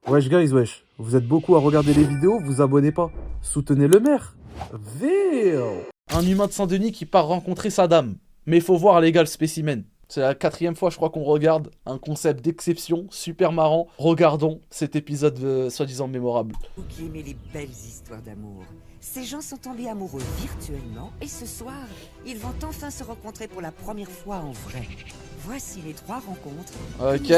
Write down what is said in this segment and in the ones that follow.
Wesh guys, wesh. Vous êtes beaucoup à regarder les vidéos, vous abonnez pas. Soutenez le maire. Ville. Un humain de Saint-Denis qui part rencontrer sa dame. Mais il faut voir les gars le spécimen. C'est la 4e fois je crois qu'on regarde un concept d'exception, super marrant. Regardons cet épisode soi-disant mémorable. Vous qui aimez les belles histoires d'amour. Ces gens sont tombés amoureux virtuellement et ce soir, ils vont enfin se rencontrer pour la première fois en vrai. Voici les 3 rencontres. Ok.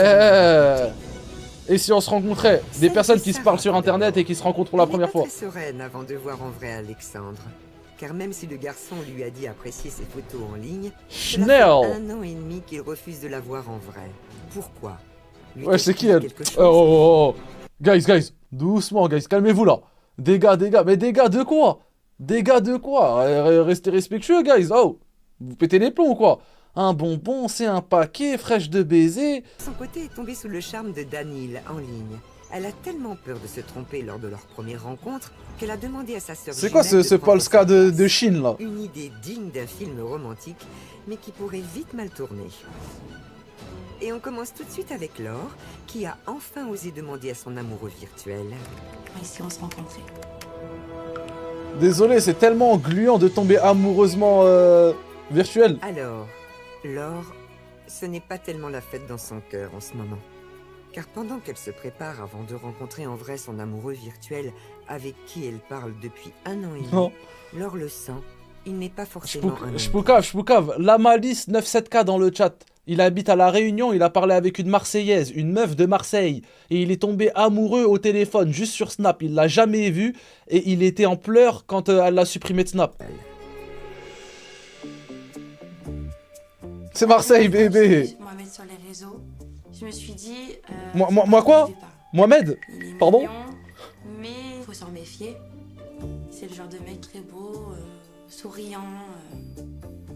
Et si on se rencontrait des personnes qui se parlent sur internet et qui se rencontrent pour la première fois? Elle est pas très sereine avant de voir en vrai Alexandre. Car même si le garçon lui a dit apprécier ses photos en ligne, cela fait Schnell. 1 an et demi qu'il refuse de la voir en vrai. Pourquoi? Ouais, c'est qui elle? Oh. Guys, doucement guys, calmez-vous là. Dégâts, mais dégâts de quoi? Dégâts de quoi? Restez respectueux guys, oh. Vous pétez les plombs ou quoi? Un bonbon, c'est un paquet, fraîche de baiser. Son côté est tombé sous le charme de Danil en ligne. Elle a tellement peur de se tromper lors de leur première rencontre qu'elle a demandé à sa sœur. C'est quoi ce Polska de Chine là? Une idée digne d'un film romantique, mais qui pourrait vite mal tourner. Et on commence tout de suite avec Laure, qui a enfin osé demander à son amoureux virtuel. Et si on se rencontrait? Désolé, c'est tellement gluant de tomber amoureusement virtuel. Alors, Laure, ce n'est pas tellement la fête dans son cœur en ce moment. Car pendant qu'elle se prépare avant de rencontrer en vrai son amoureux virtuel avec qui elle parle depuis 1 an et demi, Laure le sent, il n'est pas forcément un homme. Shpoukav, la malice 97K dans le chat. Il habite à La Réunion, il a parlé avec une Marseillaise, une meuf de Marseille. Et il est tombé amoureux au téléphone, juste sur Snap. Il l'a jamais vue et il était en pleurs quand elle l'a supprimé de Snap. C'est Marseille, bébé. Mohamed sur les réseaux, je me suis dit... Moi quoi? Mohamed? Pardon? Mignon, mais il faut s'en méfier. C'est le genre de mec très beau, souriant.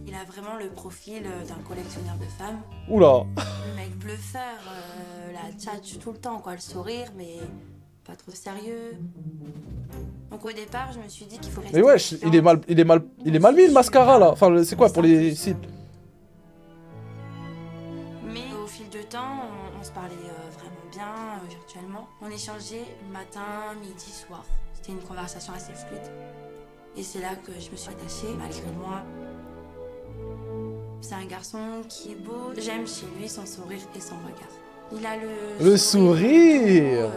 Il a vraiment le profil d'un collectionneur de femmes. Oula. Le mec bluffeur, la tchatche tout le temps, quoi, le sourire, mais pas trop sérieux. Donc au départ, je me suis dit qu'il faut rester... Mais wesh, il est mal mis le mascara là. Enfin, c'est quoi pour les sites? Mais au fil du temps, on se parlait vraiment bien, virtuellement. On échangeait matin, midi, soir. C'était une conversation assez fluide. Et c'est là que je me suis attachée, malgré moi. C'est un garçon qui est beau. J'aime chez lui son sourire et son regard. Il a le sourire.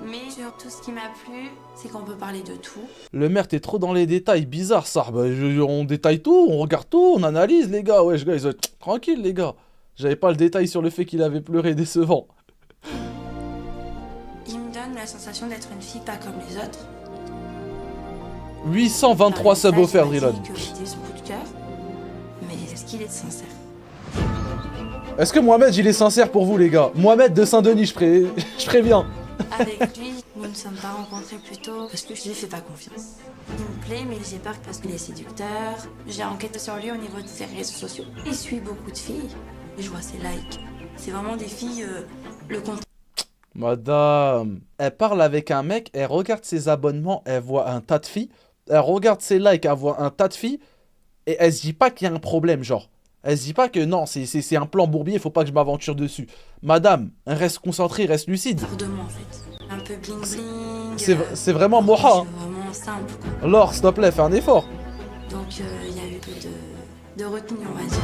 Mais surtout, ce qui m'a plu, c'est qu'on peut parler de tout. Le maire, t'es trop dans les détails, bizarre ça. Bah, on détaille tout, on regarde tout, on analyse les gars. Wesh, guys, tranquille les gars. J'avais pas le détail sur le fait qu'il avait pleuré décevant. Il me donne la sensation d'être une fille pas comme les autres. 823 subs offerts, Drillon. Mais est-ce qu'il est sincère? Est-ce que Mohamed, il est sincère pour vous les gars? Mohamed de Saint-Denis, je préviens. Avec lui, nous ne sommes pas rencontrés plus tôt parce que je lui fais pas confiance. Il me plaît, mais j'ai peur parce qu'il est séducteur. J'ai enquêté sur lui au niveau de ses réseaux sociaux. Il suit beaucoup de filles et je vois ses likes. C'est vraiment des filles, le compte. Madame, elle parle avec un mec, elle regarde ses abonnements, elle voit un tas de filles. Elle regarde ses likes, elle voit un tas de filles. Et elle se dit pas qu'il y a un problème, genre. Elle se dit pas que non, c'est un plan bourbier, faut pas que je m'aventure dessus. Madame, reste concentrée, reste lucide. De moi en fait. Un peu bling bling. C'est vraiment Moha. Hein. Vraiment simple quoi. Laure, s'il te plaît, fais un effort. Donc il y a eu peu de retenue, on va dire.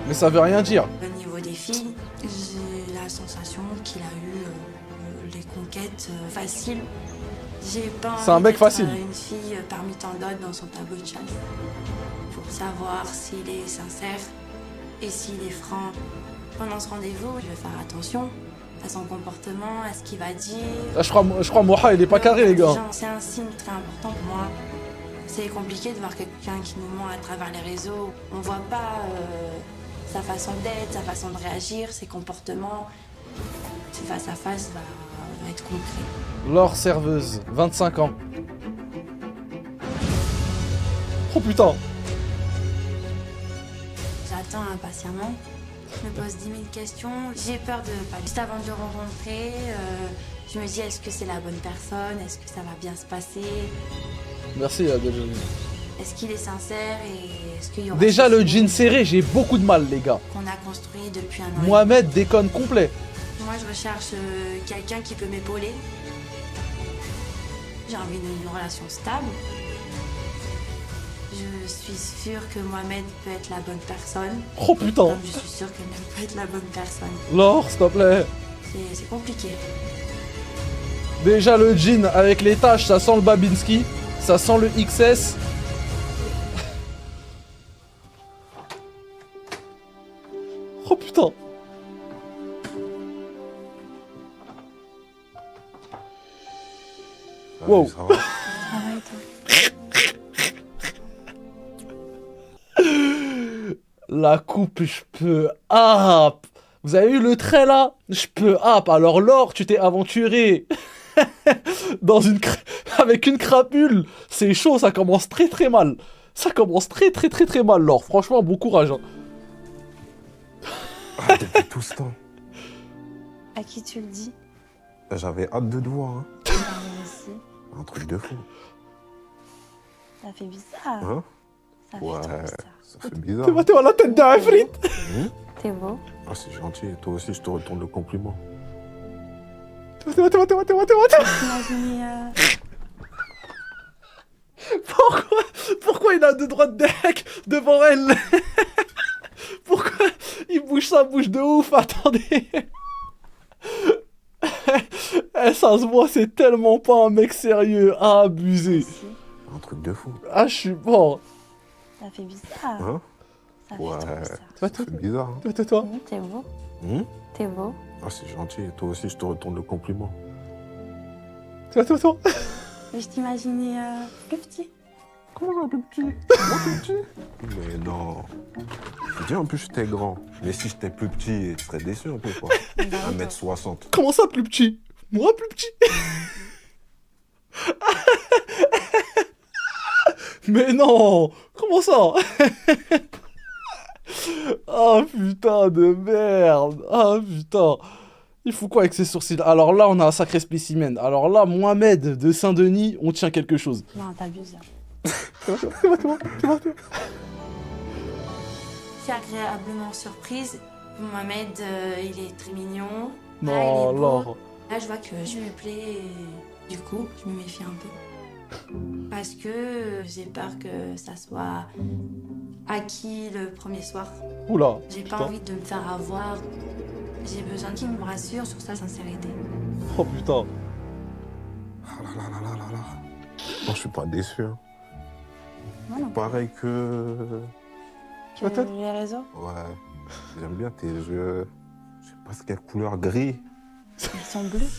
Mais ça veut rien dire. Au niveau des filles, j'ai la sensation qu'il a eu les conquêtes faciles. J'ai pas c'est un mec facile. Une fille parmi tant d'autres dans son tableau de chasse. Pour savoir s'il est sincère et s'il est franc. Pendant ce rendez-vous, je vais faire attention à son comportement, à ce qu'il va dire. Ah, je crois Moha, il est pas carré les gars. C'est un signe très important pour moi. C'est compliqué de voir quelqu'un qui nous ment à travers les réseaux. On voit pas sa façon d'être, sa façon de réagir, ses comportements. C'est face à face va être concret. Laure serveuse, 25 ans. Oh putain. J'attends impatiemment. Je me pose 10 000 questions. J'ai peur de pas. Juste avant de le rencontrer, je me dis est-ce que c'est la bonne personne? Est-ce que ça va bien se passer? Merci, Adjani. Est-ce qu'il est sincère et est-ce qu'il y aura... Déjà, le jean serré, j'ai beaucoup de mal, les gars. Qu'on a construit depuis 1 an. Mohamed déconne complet. Moi, je recherche quelqu'un qui peut m'épauler. J'ai envie d'une relation stable. Je suis sûre que Mohamed peut être la bonne personne. Oh putain. Comme je suis sûre que Mel peut être la bonne personne. Laure, s'il te plaît. C'est compliqué. Déjà le jean avec les taches, ça sent le Babinski. Ça sent le XS. Oh putain. Wow. Ça va? Ça va et toi? La coupe, je peux hop. Vous avez vu le trait là? Je peux hop. Alors Laure, tu t'es aventuré dans avec une crapule. C'est chaud, ça commence très très mal. Ça commence très très très très mal, Laure. Franchement, bon courage. Hein. Ah, depuis tout ce temps. À qui tu le dis? J'avais hâte de te voir. Hein. Moi aussi. Un truc de fou. Ça fait bizarre. Hein? Ça fait Ouais, trop bizarre. ça fait bizarre. T'es la tête d'un Ifrit. T'es beau. Ah, c'est gentil. Toi aussi, je te retourne le compliment. T'es T'imagines Pourquoi il a deux droits de deck devant elle? Pourquoi il bouge sa bouche de ouf? Attendez. Eh, ça se voit, c'est tellement pas un mec sérieux. Ah, abusé. Un truc de fou. Ah, je suis mort. Ça fait bizarre. Hein? Ça fait Ouais, trop bizarre. ça fait bizarre. Hein. Toi. T'es beau. Hum? T'es beau. Ah, c'est gentil. Toi aussi, je te retourne le compliment. Toi. Mais je t'imaginais plus petit. Comment ça, plus petit? Moi, plus petit? Mais non. Je dis en plus, j'étais grand. Mais si j'étais plus petit, tu serais déçu un peu, quoi. 1m60. Comment ça, plus petit? Moi, plus petit? Mais non! Comment ça? Ah putain de merde! Ah putain! Il faut quoi avec ses sourcils? Alors là, on a un sacré spécimen. Alors là, Mohamed de Saint-Denis, on tient quelque chose. Non, t'abuses là. C'est moi. Je suis agréablement surprise. Mohamed, il est très mignon. Non, Ah, il est beau. Laure. Là, je vois que je me plais et du coup, je me méfie un peu. Parce que j'ai peur que ça soit acquis le premier soir. Oula. J'ai pas Putain. envie de me faire avoir. J'ai besoin qu'il me rassure sur sa sincérité. Oh putain. Ah là là là là là là. Non, je suis pas déçu. Hein. Non, non. Pareil que... Tu vois, toi Les réseaux, Ouais. J'aime bien tes yeux. Je sais pas quelle couleur, gris. ils sont bleus.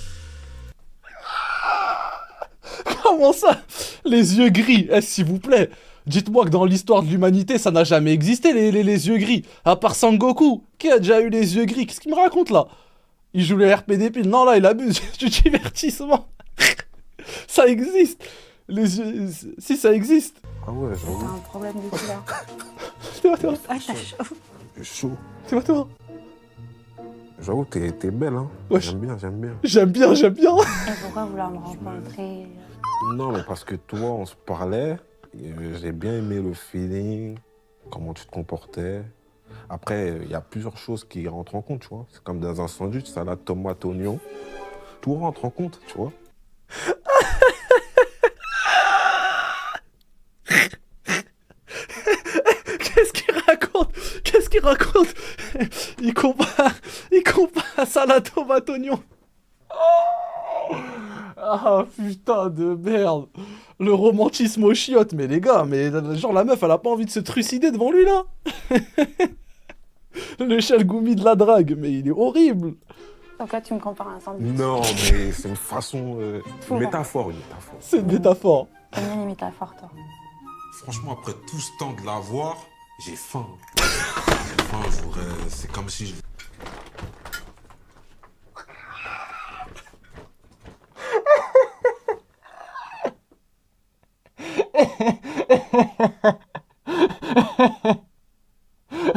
Comment ça? Les yeux gris, s'il vous plaît. Dites-moi que dans l'histoire de l'humanité, ça n'a jamais existé, les yeux gris. À part Sangoku, qui a déjà eu les yeux gris? Qu'est-ce qu'il me raconte, là? Il joue les RPD piles. Non, là, il abuse du divertissement. Ça existe. Les yeux... Si, ça existe. Ah ouais, T'as j'avoue. un problème de couleur. Toi. Ah, t'as chaud. J'ai chaud. Toi. J'avoue, t'es belle, hein. Wesh. J'aime bien. J'aime bien. Et pourquoi vouloir me rencontrer? Non, mais parce que toi, on se parlait. Et j'ai bien aimé le feeling, comment tu te comportais. Après, il y a plusieurs choses qui rentrent en compte, tu vois. C'est comme dans un sandwich, salade, tomate, oignon. Tout rentre en compte, tu vois. Qu'est-ce qu'il raconte? Il compare salade tomate oignon. Ah putain de merde. Le romantisme aux chiottes. Mais les gars, mais genre la meuf elle a pas envie de se trucider devant lui là. Le Shalgoumi de la drague. Mais il est horrible. Donc là, tu me compares à un sandwich. Non, mais c'est une façon... Fou, une là. métaphore. C'est une métaphore. T'aimes bien les métaphores, toi. Franchement, après tout ce temps de la voir, j'ai faim. J'ai faim, je voudrais... C'est comme si je...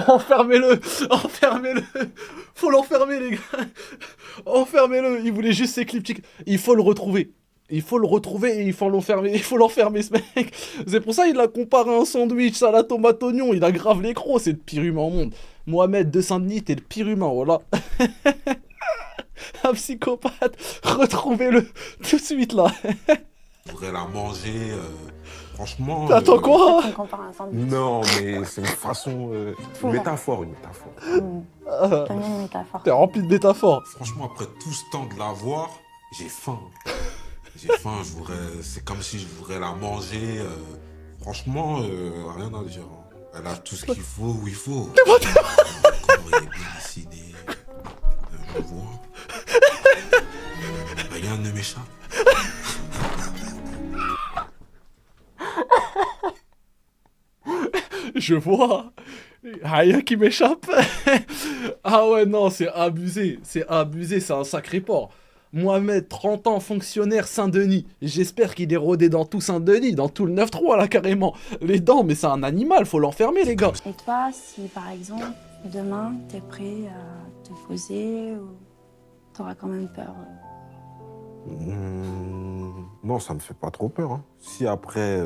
Enfermez-le. Faut l'enfermer les gars. Enfermez-le. Il voulait juste ses clips. Il faut le retrouver. Et il faut l'enfermer ce mec. C'est pour ça qu'il l'a comparé à un sandwich, salade tomate oignon. Il a grave les crocs, c'est le pire humain au monde. Mohamed de Saint-Denis, t'es le pire humain, voilà. Un psychopathe. Retrouvez-le tout de suite là. Je voudrais la manger. Franchement. Attends quoi? On compare un sandwich. Non, mais c'est une façon. Faut Une voir. métaphore, une métaphore. J'aime bien une métaphore. T'es rempli de métaphores. Franchement, après tout ce temps de la voir, j'ai faim. J'ai faim, c'est comme si je voudrais la manger. Franchement, rien à dire. Elle a tout ce qu'il faut où il faut. Comment il est bien dessiné. Je vois. Rien ne m'échappe. Je vois. Rien qui m'échappe. Ah ouais, non, c'est abusé. C'est abusé, c'est un sacré porc. Mohamed, 30 ans, fonctionnaire Saint-Denis. J'espère qu'il est rodé dans tout Saint-Denis, dans tout le 9-3 là, carrément. Les dents, mais c'est un animal, faut l'enfermer, les gars. Et toi, si par exemple, demain, t'es prêt à te poser, ou t'auras quand même peur Non, ça me fait pas trop peur. Hein. Si après,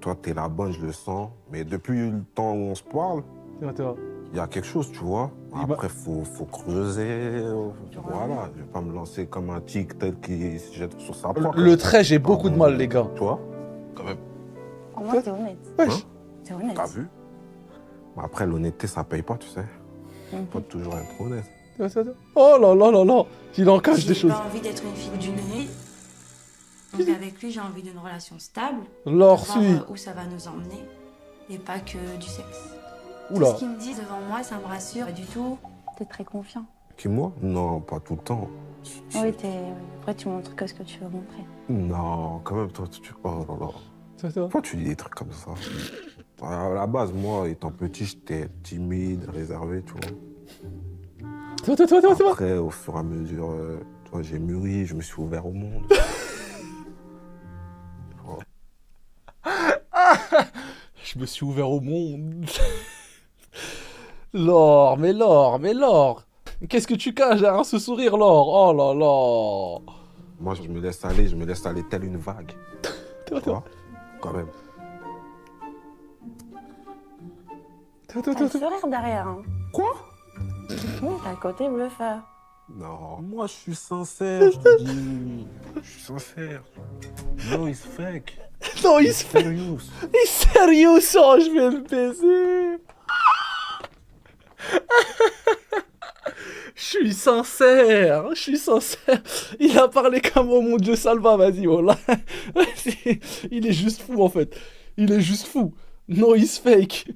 toi, t'es la bonne, je le sens. Mais depuis le temps où on se parle, il y a quelque chose, tu vois. Après, faut creuser. Voilà, je vais pas me lancer comme un tic tel qui se jette sur sa proie. Le trait, j'ai beaucoup de mal, les gars. Tu vois, quand même. Pour moi, t'es honnête. Wesh. Hein? T'es honnête. T'as vu? Mais après, l'honnêteté, ça paye pas, tu sais. Mhm. Faut toujours être honnête. Oh là là là là. Il en cache des J'ai choses. pas envie d'être une fille d'une nuit. Donc avec lui, j'ai envie d'une relation stable. L'or Voir, suit. où ça va nous emmener. Et pas que du sexe. Oula. Tout ce qu'il me dit devant moi, ça me rassure. Pas du tout. T'es très confiant. Qui, moi? Non, pas tout le temps. Oui, après, tu montres que ce que tu veux montrer. Non, quand même, toi, tu... Oh là là. Pourquoi tu dis des trucs comme ça? À la base, moi, étant petit, j'étais timide, réservé, tu vois. Après, au fur et à mesure, toi, j'ai mûri, je me suis ouvert au monde. Je me suis ouvert au monde. Laure, mais Laure, mais Laure. Qu'est-ce que tu caches derrière ce sourire, Laure? Oh là là. Moi, je me laisse aller telle une vague. Tu vois, quand même. T'as le sourire derrière, hein. Quoi? Oui, t'as le côté bluffeur. Non, moi, je suis sincère, je te dis. Je suis sincère. No, it's fake. Non, il It's se fait. serious. Il est sérieux, ça, je vais le baiser. Je suis sincère, je suis sincère. Il a parlé comme oh mon Dieu Salva, vas-y, oh là. Il est juste fou en fait. Il est juste fou. No, he's fake.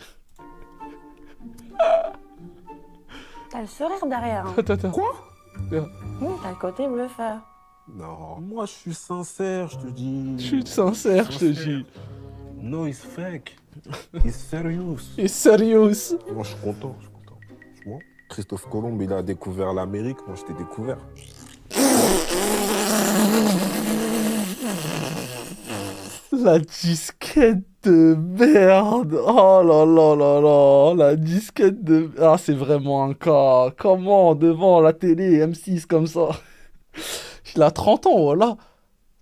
T'as le sourire derrière, hein. Attends. Quoi? Oui, t'as le côté bluffeur. Non, moi, je suis sincère, je te dis. Je suis sincère, je te dis. No, it's fake. It's serious. Il est sérieux. Moi, je suis content, Tu vois, Christophe Colomb, il a découvert l'Amérique, moi, je t'ai découvert. La disquette de merde. Oh là là là là. La disquette de... Ah, c'est vraiment un cas. Comment, devant la télé, M6 comme ça. Il a 30 ans, voilà.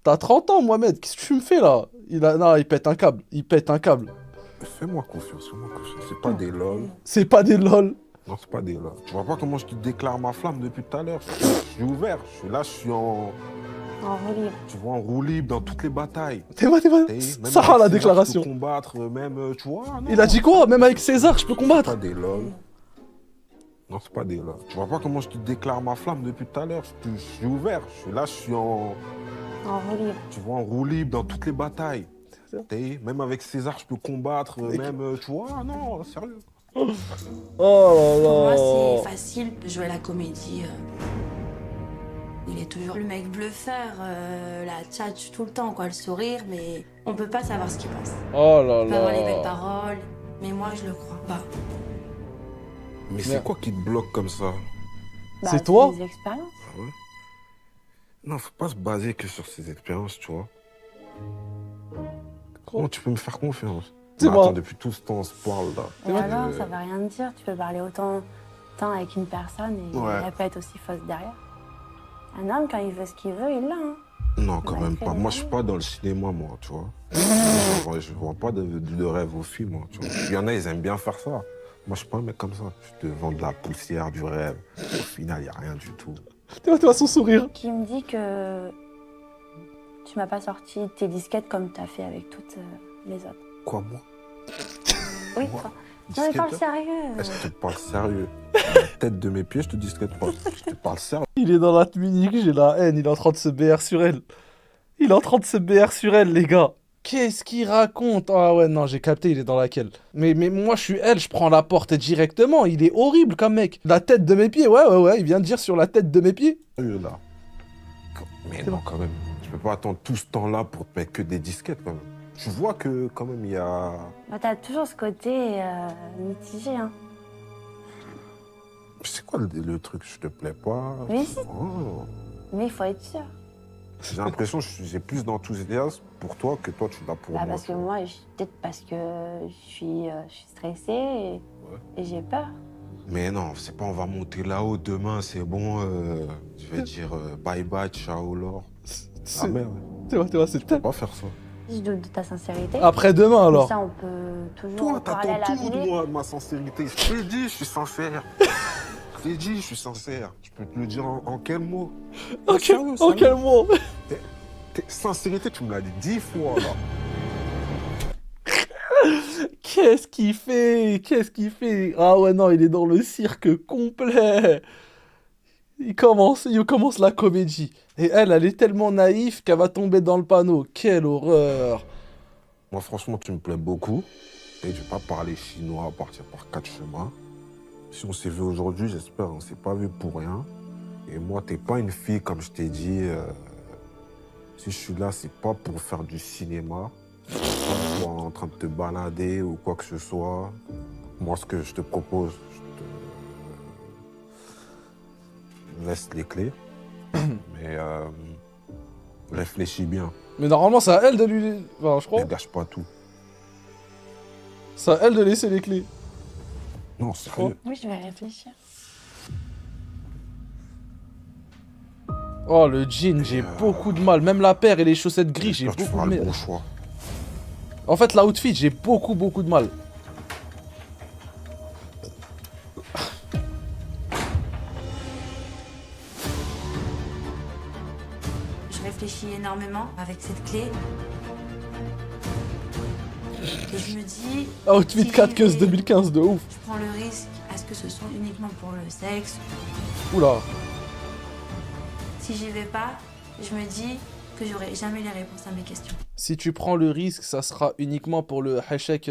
T'as 30 ans, Mohamed. Qu'est-ce que tu me fais, là? Non, il pète un câble. Il pète un câble. Fais-moi confiance, fais-moi confiance. C'est pas des lol. C'est pas des lol. Non, c'est pas des lol. Tu vois pas comment je te déclare ma flamme depuis tout à l'heure? Je suis ouvert, je suis en... En roue libre. Tu vois, en roue libre dans toutes les batailles. T'es pas. Et même Ça, avec la César, déclaration. Je peux combattre, même, tu vois. Non, Il a dit quoi? Même avec César, je peux c'est combattre. pas des lol. Non, c'est pas des lol. Tu vois pas comment je te déclare ma flamme depuis tout à l'heure? Je suis ouvert, je suis en... En roue libre. Tu vois, en roue libre dans toutes les batailles. Même avec César, je peux combattre, même, tu vois. Non, sérieux. Oh là Pour moi, là. c'est facile de jouer la comédie. Il est toujours le mec bluffeur, la tchatche tout le temps, quoi, le sourire, mais on peut pas savoir ce qu'il pense. Oh là On peut avoir les belles là. paroles, mais moi, je le crois pas. Mais c'est quoi qui te bloque comme ça? C'est toi? Des expériences. Ah ouais? Non, faut pas se baser que sur ces expériences, tu vois. Comment tu peux me faire confiance? C'est Mais moi. attends, depuis tout ce temps, on se parle là. Et alors, ça veut rien dire. Tu peux parler autant de temps avec une personne et Ouais. elle peut être aussi fausse derrière. Un homme, quand il veut ce qu'il veut, il l'a. Hein. Non, quand Ouais, même c'est pas. vrai. Moi, je suis pas dans le cinéma, moi, tu vois. Je vends pas de rêve aux filles, moi. Tu vois. Il y en a, ils aiment bien faire ça. Moi, je suis pas un mec comme ça. Je te vends de la poussière, du rêve. Au final, il n'y a rien du tout. Tu vois son sourire. Qui me dit que tu m'as pas sorti tes disquettes comme t'as fait avec toutes les autres. Quoi, moi? Oui, Moi, toi. Non mais parle disquette? sérieux. Est-ce que je te parle sérieux? La tête de mes pieds, je te disquette pas. Je te parle sérieux. Il est dans la Munich, j'ai la haine, il est en train de se BR sur elle. Il est en train de se BR sur elle, les gars. Qu'est-ce qu'il raconte? Ah ouais, non, j'ai capté, il est dans laquelle. Mais moi, je suis elle, je prends la porte directement. Il est horrible comme mec. La tête de mes pieds, ouais, il vient de dire sur la tête de mes pieds. Sérieux, là. Mais C'est non, bon. quand même. Je peux pas attendre tout ce temps-là pour te mettre que des disquettes, quand même. Tu vois que, quand même, il y a... Bah, t'as toujours ce côté mitigé, hein. C'est quoi le truc? Je te plais pas? Mais si. Oh. Mais il faut être sûr. J'ai l'impression que j'ai plus d'enthousiasme pour toi que toi, tu l'as pour Bah, moi. parce tu que vois. moi, peut-être parce que je suis stressée et j'ai peur. Mais non, c'est pas on va monter là-haut demain, c'est bon. Je vais dire bye bye, ciao, Laure. Ah merde, Tu vois, c'est je peux pas faire ça. Je doute de ta sincérité. Après-demain, Mais alors. ça, on peut toujours Toi, en parler à t'attends tout de l'avenir. moi, de ma sincérité. Je t'ai dit, je suis sincère. Je t'ai dit, je suis sincère. Je peux te le dire en quels mots? En Sérieux, quel sérieux. mot? Sincérité, tu me l'as dit 10 fois, là. Qu'est-ce qu'il fait? Qu'est-ce qu'il fait? Ah ouais, non, il est dans le cirque complet. Il commence la comédie. Et elle est tellement naïve qu'elle va tomber dans le panneau. Quelle horreur. Moi, franchement, tu me plais beaucoup. Et je vais pas parler chinois à partir par 4 chemins. Si on s'est vu aujourd'hui, j'espère on s'est pas vu pour rien. Et moi, t'es pas une fille, comme je t'ai dit. Si je suis là, c'est pas pour faire du cinéma. Pas pour en train de te balader ou quoi que ce soit. Moi, ce que je te propose, je te laisse les clés. Mais réfléchis bien. Mais normalement, c'est à elle de lui... Enfin, je crois. Ne gâche pas tout. C'est à elle de laisser les clés. Non, sérieux. Oui, je vais réfléchir. Oh, le jean, j'ai beaucoup de mal. Même la paire et les chaussettes grises, j'ai J'espère que tu beaucoup feras de le mal. bon choix. En fait, l'outfit, j'ai beaucoup de mal. Je réfléchis énormément avec cette clé. Et je me dis... Outfit si 4 j'y queues vais, 2015 de ouf. Je prends le risque à ce que ce soit uniquement pour le sexe. Oula. Si j'y vais pas, je me dis que j'aurai jamais les réponses à mes questions. Si tu prends le risque, ça sera uniquement pour le hashtag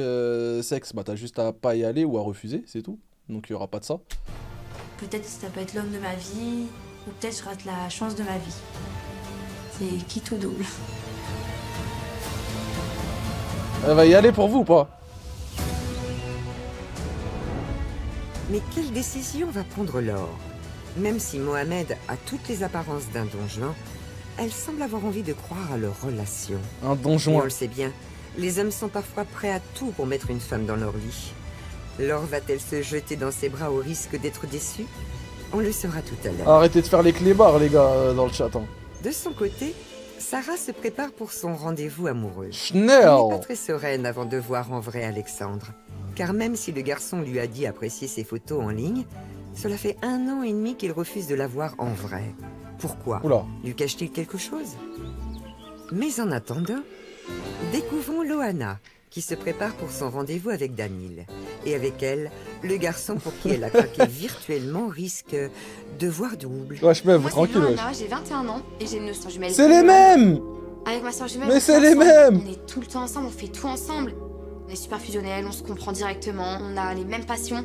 sexe. Bah, t'as juste à pas y aller ou à refuser, c'est tout. Donc, il y aura pas de ça. Peut-être ça peut être l'homme de ma vie, ou peut-être je rate la chance de ma vie. C'est quitte ou double. Elle va y aller pour vous ou pas? Mais quelle décision va prendre Laure? Même si Mohamed a toutes les apparences d'un don Juan, elle semble avoir envie de croire à leur relation. Un Et donjon. on le sait bien, les hommes sont parfois prêts à tout pour mettre une femme dans leur lit. Laure va-t-elle se jeter dans ses bras au risque d'être déçue? On le saura tout à l'heure. Arrêtez de faire les clébards, les gars, dans le chat. Hein. De son côté, Sarah se prépare pour son rendez-vous amoureux. Elle n'est Schnell. pas très sereine avant de voir en vrai Alexandre. Car même si le garçon lui a dit apprécier ses photos en ligne, cela fait 1 an et demi qu'il refuse de la voir en vrai. Pourquoi? Oula. Lui cache-t-il quelque chose? Mais en attendant, découvrons Loana, qui se prépare pour son rendez-vous avec Danil. Et avec elle, le garçon pour qui elle a craqué virtuellement risque de voir double. Wesh, meuf, Moi, c'est tranquille, wesh. Loana, j'ai 21 ans et j'ai une soeur jumelle. C'est les mêmes. Avec ma soeur jumelle, Mais on c'est fait les ensemble. mêmes. On est tout le temps ensemble, on fait tout ensemble. On est super fusionnels, on se comprend directement, on a les mêmes passions.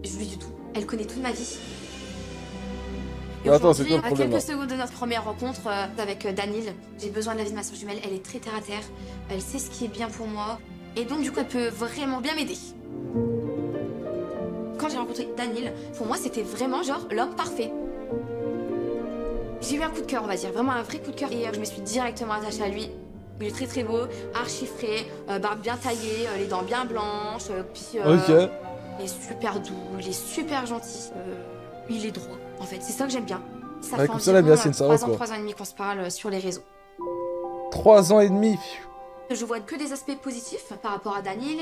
Je lui dis tout. Elle connaît toute ma vie. Et Mais attends, c'est quoi aujourd'hui, le problème, à là quelques secondes de notre première rencontre avec Danil, j'ai besoin de l'avis de ma soeur jumelle. Elle est très terre à terre. Elle sait ce qui est bien pour moi. Et donc, du coup, elle peut vraiment bien m'aider. Quand j'ai rencontré Danil, pour moi, c'était vraiment genre l'homme parfait. J'ai eu un coup de cœur, on va dire, vraiment un vrai coup de cœur. Et je me suis directement attachée à lui. Il est très très beau, archi frais, barbe bien taillée, les dents bien blanches, puis Ok. il est super doux, il est super gentil. Il est droit, en fait, c'est ça que j'aime bien. Ça Ouais, fait comme ça, la environ Biassine, ça va, 3 ans, quoi. 3 ans et demi qu'on se parle sur les réseaux. 3 ans et demi. Je vois que des aspects positifs par rapport à Daniel,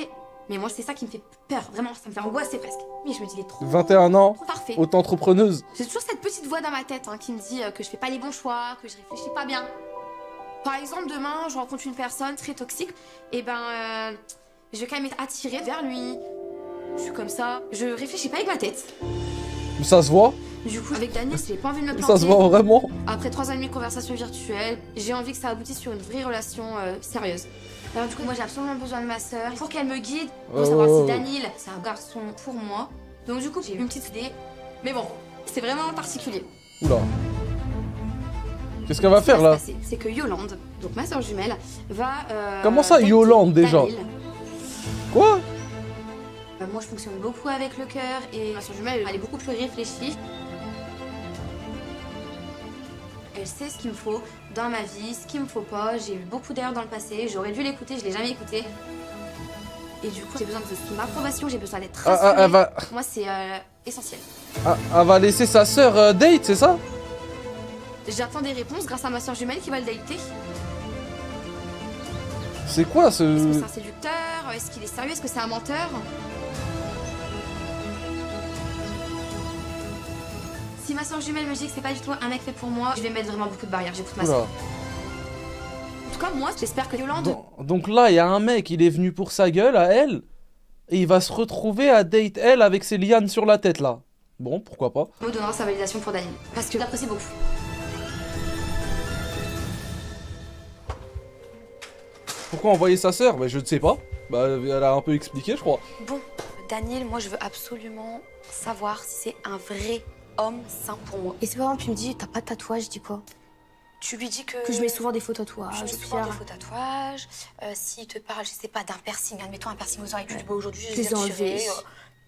Mais moi, c'est ça qui me fait peur, vraiment, ça me fait angoisser presque. Mais je me dis, il est trop... 21 ans, trop parfait. auto-entrepreneuse. J'ai toujours cette petite voix dans ma tête hein, qui me dit que je fais pas les bons choix, que je réfléchis pas bien. Par exemple, demain, je rencontre une personne très toxique, et ben, je vais quand même être attirée vers lui. Je suis comme ça, je réfléchis pas avec ma tête. Mais ça se voit, Du coup, avec Daniel, j'ai pas envie de me planter. ça se voit vraiment. Après 3 ans et demi de conversation virtuelle, j'ai envie que ça aboutisse sur une vraie relation sérieuse. Alors du coup, moi j'ai absolument besoin de ma sœur pour qu'elle me guide, pour savoir si Daniel, c'est un garçon pour moi. Donc du coup, j'ai eu une petite idée. Mais bon, c'est vraiment particulier. Oula. Qu'est-ce qu'elle va faire là? C'est que Yolande, donc ma sœur jumelle, va... Comment ça, Yolande déjà? Daniel. Quoi? Moi je fonctionne beaucoup avec le cœur et ma sœur jumelle, elle est beaucoup plus réfléchie. Elle sait ce qu'il me faut dans ma vie, ce qu'il me faut pas. J'ai eu beaucoup d'erreurs dans le passé, j'aurais dû l'écouter, je l'ai jamais écouté. Et du coup, j'ai besoin de son approbation, j'ai besoin d'être rassurée. Elle va... Pour moi, c'est essentiel. Elle va laisser sa sœur date, c'est ça? J'attends des réponses grâce à ma sœur jumelle qui va le dater. C'est quoi Est-ce que ce... c'est un séducteur? Est-ce qu'il est sérieux? Est-ce que c'est un menteur? Si ma soeur jumelle me dit que c'est pas du tout un mec fait pour moi, je vais mettre vraiment beaucoup de barrières, j'écoute ma Oula. soeur. En tout cas, moi, j'espère que Yolande Donc là, il y a un mec, il est venu pour sa gueule à elle, et il va se retrouver à date elle avec ses lianes sur la tête là. Bon, pourquoi pas. me donnera sa validation pour Daniel. Parce que je l'apprécie beaucoup. Pourquoi envoyer sa sœur? Bah je ne sais pas. Bah elle a un peu expliqué, je crois. Bon, Daniel, moi je veux absolument savoir si c'est un vrai homme sain pour moi. Et c'est pas exemple, tu me dis, t'as pas de tatouage, je dis quoi? Tu lui dis que je mets souvent des faux tatouages. je mets souvent des faux tatouages. S'il te parle, je sais pas, d'un piercing, admettons un piercing aux oreilles, tu dis bah aujourd'hui je Je les ai vais enlevés.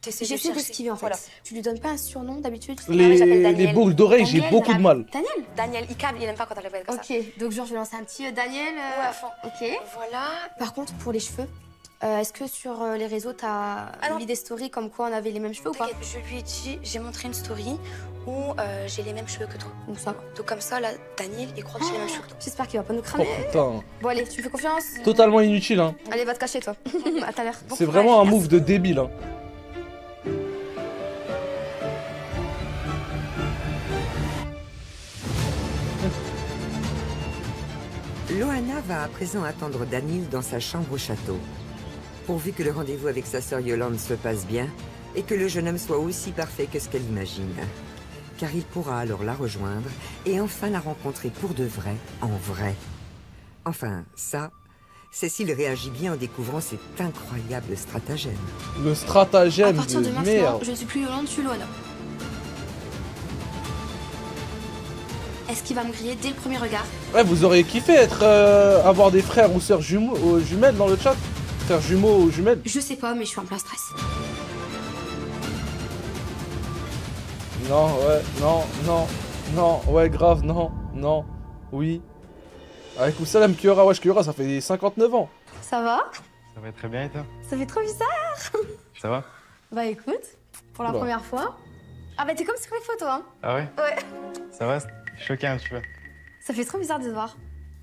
J'essaie de l'esquiver en fait. Voilà. Tu lui donnes pas un surnom d'habitude? Les boucles d'oreilles, j'ai beaucoup de mal. Daniel? Daniel, il câble, il aime pas quand on l'appelle comme ça. Ok, donc genre je vais lancer un petit Daniel. Ouais, à fond. Ok. Voilà. Par contre, pour les cheveux, est-ce que sur les réseaux t'as non. mis des stories comme quoi on avait les mêmes cheveux ou pas? T'inquiète, je lui ai dit, j'ai montré une story où j'ai les mêmes cheveux que toi. Donc ça va. Donc comme ça, là, Daniel, il croit que j'ai les mêmes cheveux que toi. J'espère qu'il va pas nous Oh cramer. putain. Bon allez, tu me fais confiance? Totalement inutile, hein. Allez, va te cacher toi. À tout à l'heure. C'est vraiment un move de débile, hein. Loana va à présent attendre Daniel dans sa chambre au château. Pourvu que le rendez-vous avec sa sœur Yolande se passe bien et que le jeune homme soit aussi parfait que ce qu'elle imagine. Car il pourra alors la rejoindre et enfin la rencontrer pour de vrai, en vrai. Enfin, ça, c'est s'il réagit bien en découvrant cet incroyable stratagème. Le À stratagème partir de de maintenant, merde. je ne suis plus Yolande, je suis Loana. Est-ce qu'il va me griller dès le premier regard? Ouais, vous auriez kiffé être avoir des frères ou sœurs jumelles dans le chat. Frères jumeaux ou jumelles. Je sais pas, mais je suis en plein stress. Non, ouais, non, non, non, ouais, grave, non, non, oui. Avec Oussalam Kiora, wesh, Kiora, ça fait 59 ans. Ça va? Ça va très bien et toi? Ça fait trop bizarre. Ça va? Bah écoute, pour la Oula. première fois. Ah bah t'es comme sur les photos, hein. Ah ouais? Ouais. Ça va? C'est choqué un petit peu. Ça fait trop bizarre de te voir.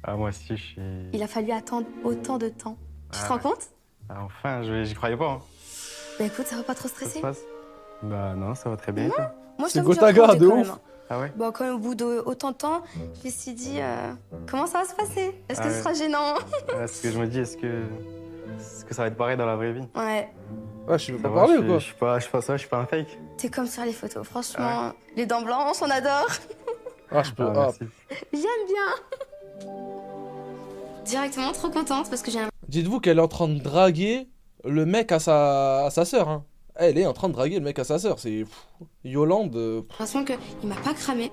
Ah moi aussi je suis... Il a fallu attendre autant de temps. Tu te rends compte? Ah, enfin, j'y croyais pas. Hein. Bah écoute, ça va pas trop Ça se stresser. passe? Bah non, ça va très bien et toi? Moi je C'est t'avoue que Gotaga, j'appréhendais de quand ouf. même, hein. Ah ouais? Bah quand même au bout d'autant de temps, je me suis dit, comment ça va se passer? Est-ce que Ah ce ouais. sera gênant? Ouais, ce que je me dis, est-ce que ça va être pareil dans la vraie vie? Ouais. Ouais, je veux Ça pas va, parler je ou quoi? je suis pas un fake. T'es comme sur les photos, franchement. Les dents blanches, on adore. Ah, je peux. Ah, Ah. merci. J'aime bien. Directement trop contente parce que j'ai un... Dites-vous qu'elle est en train de draguer le mec à sa sœur, hein. Elle est en train de draguer le mec à sa sœur, c'est... Yolande... l'impression qu'il m'a pas cramé.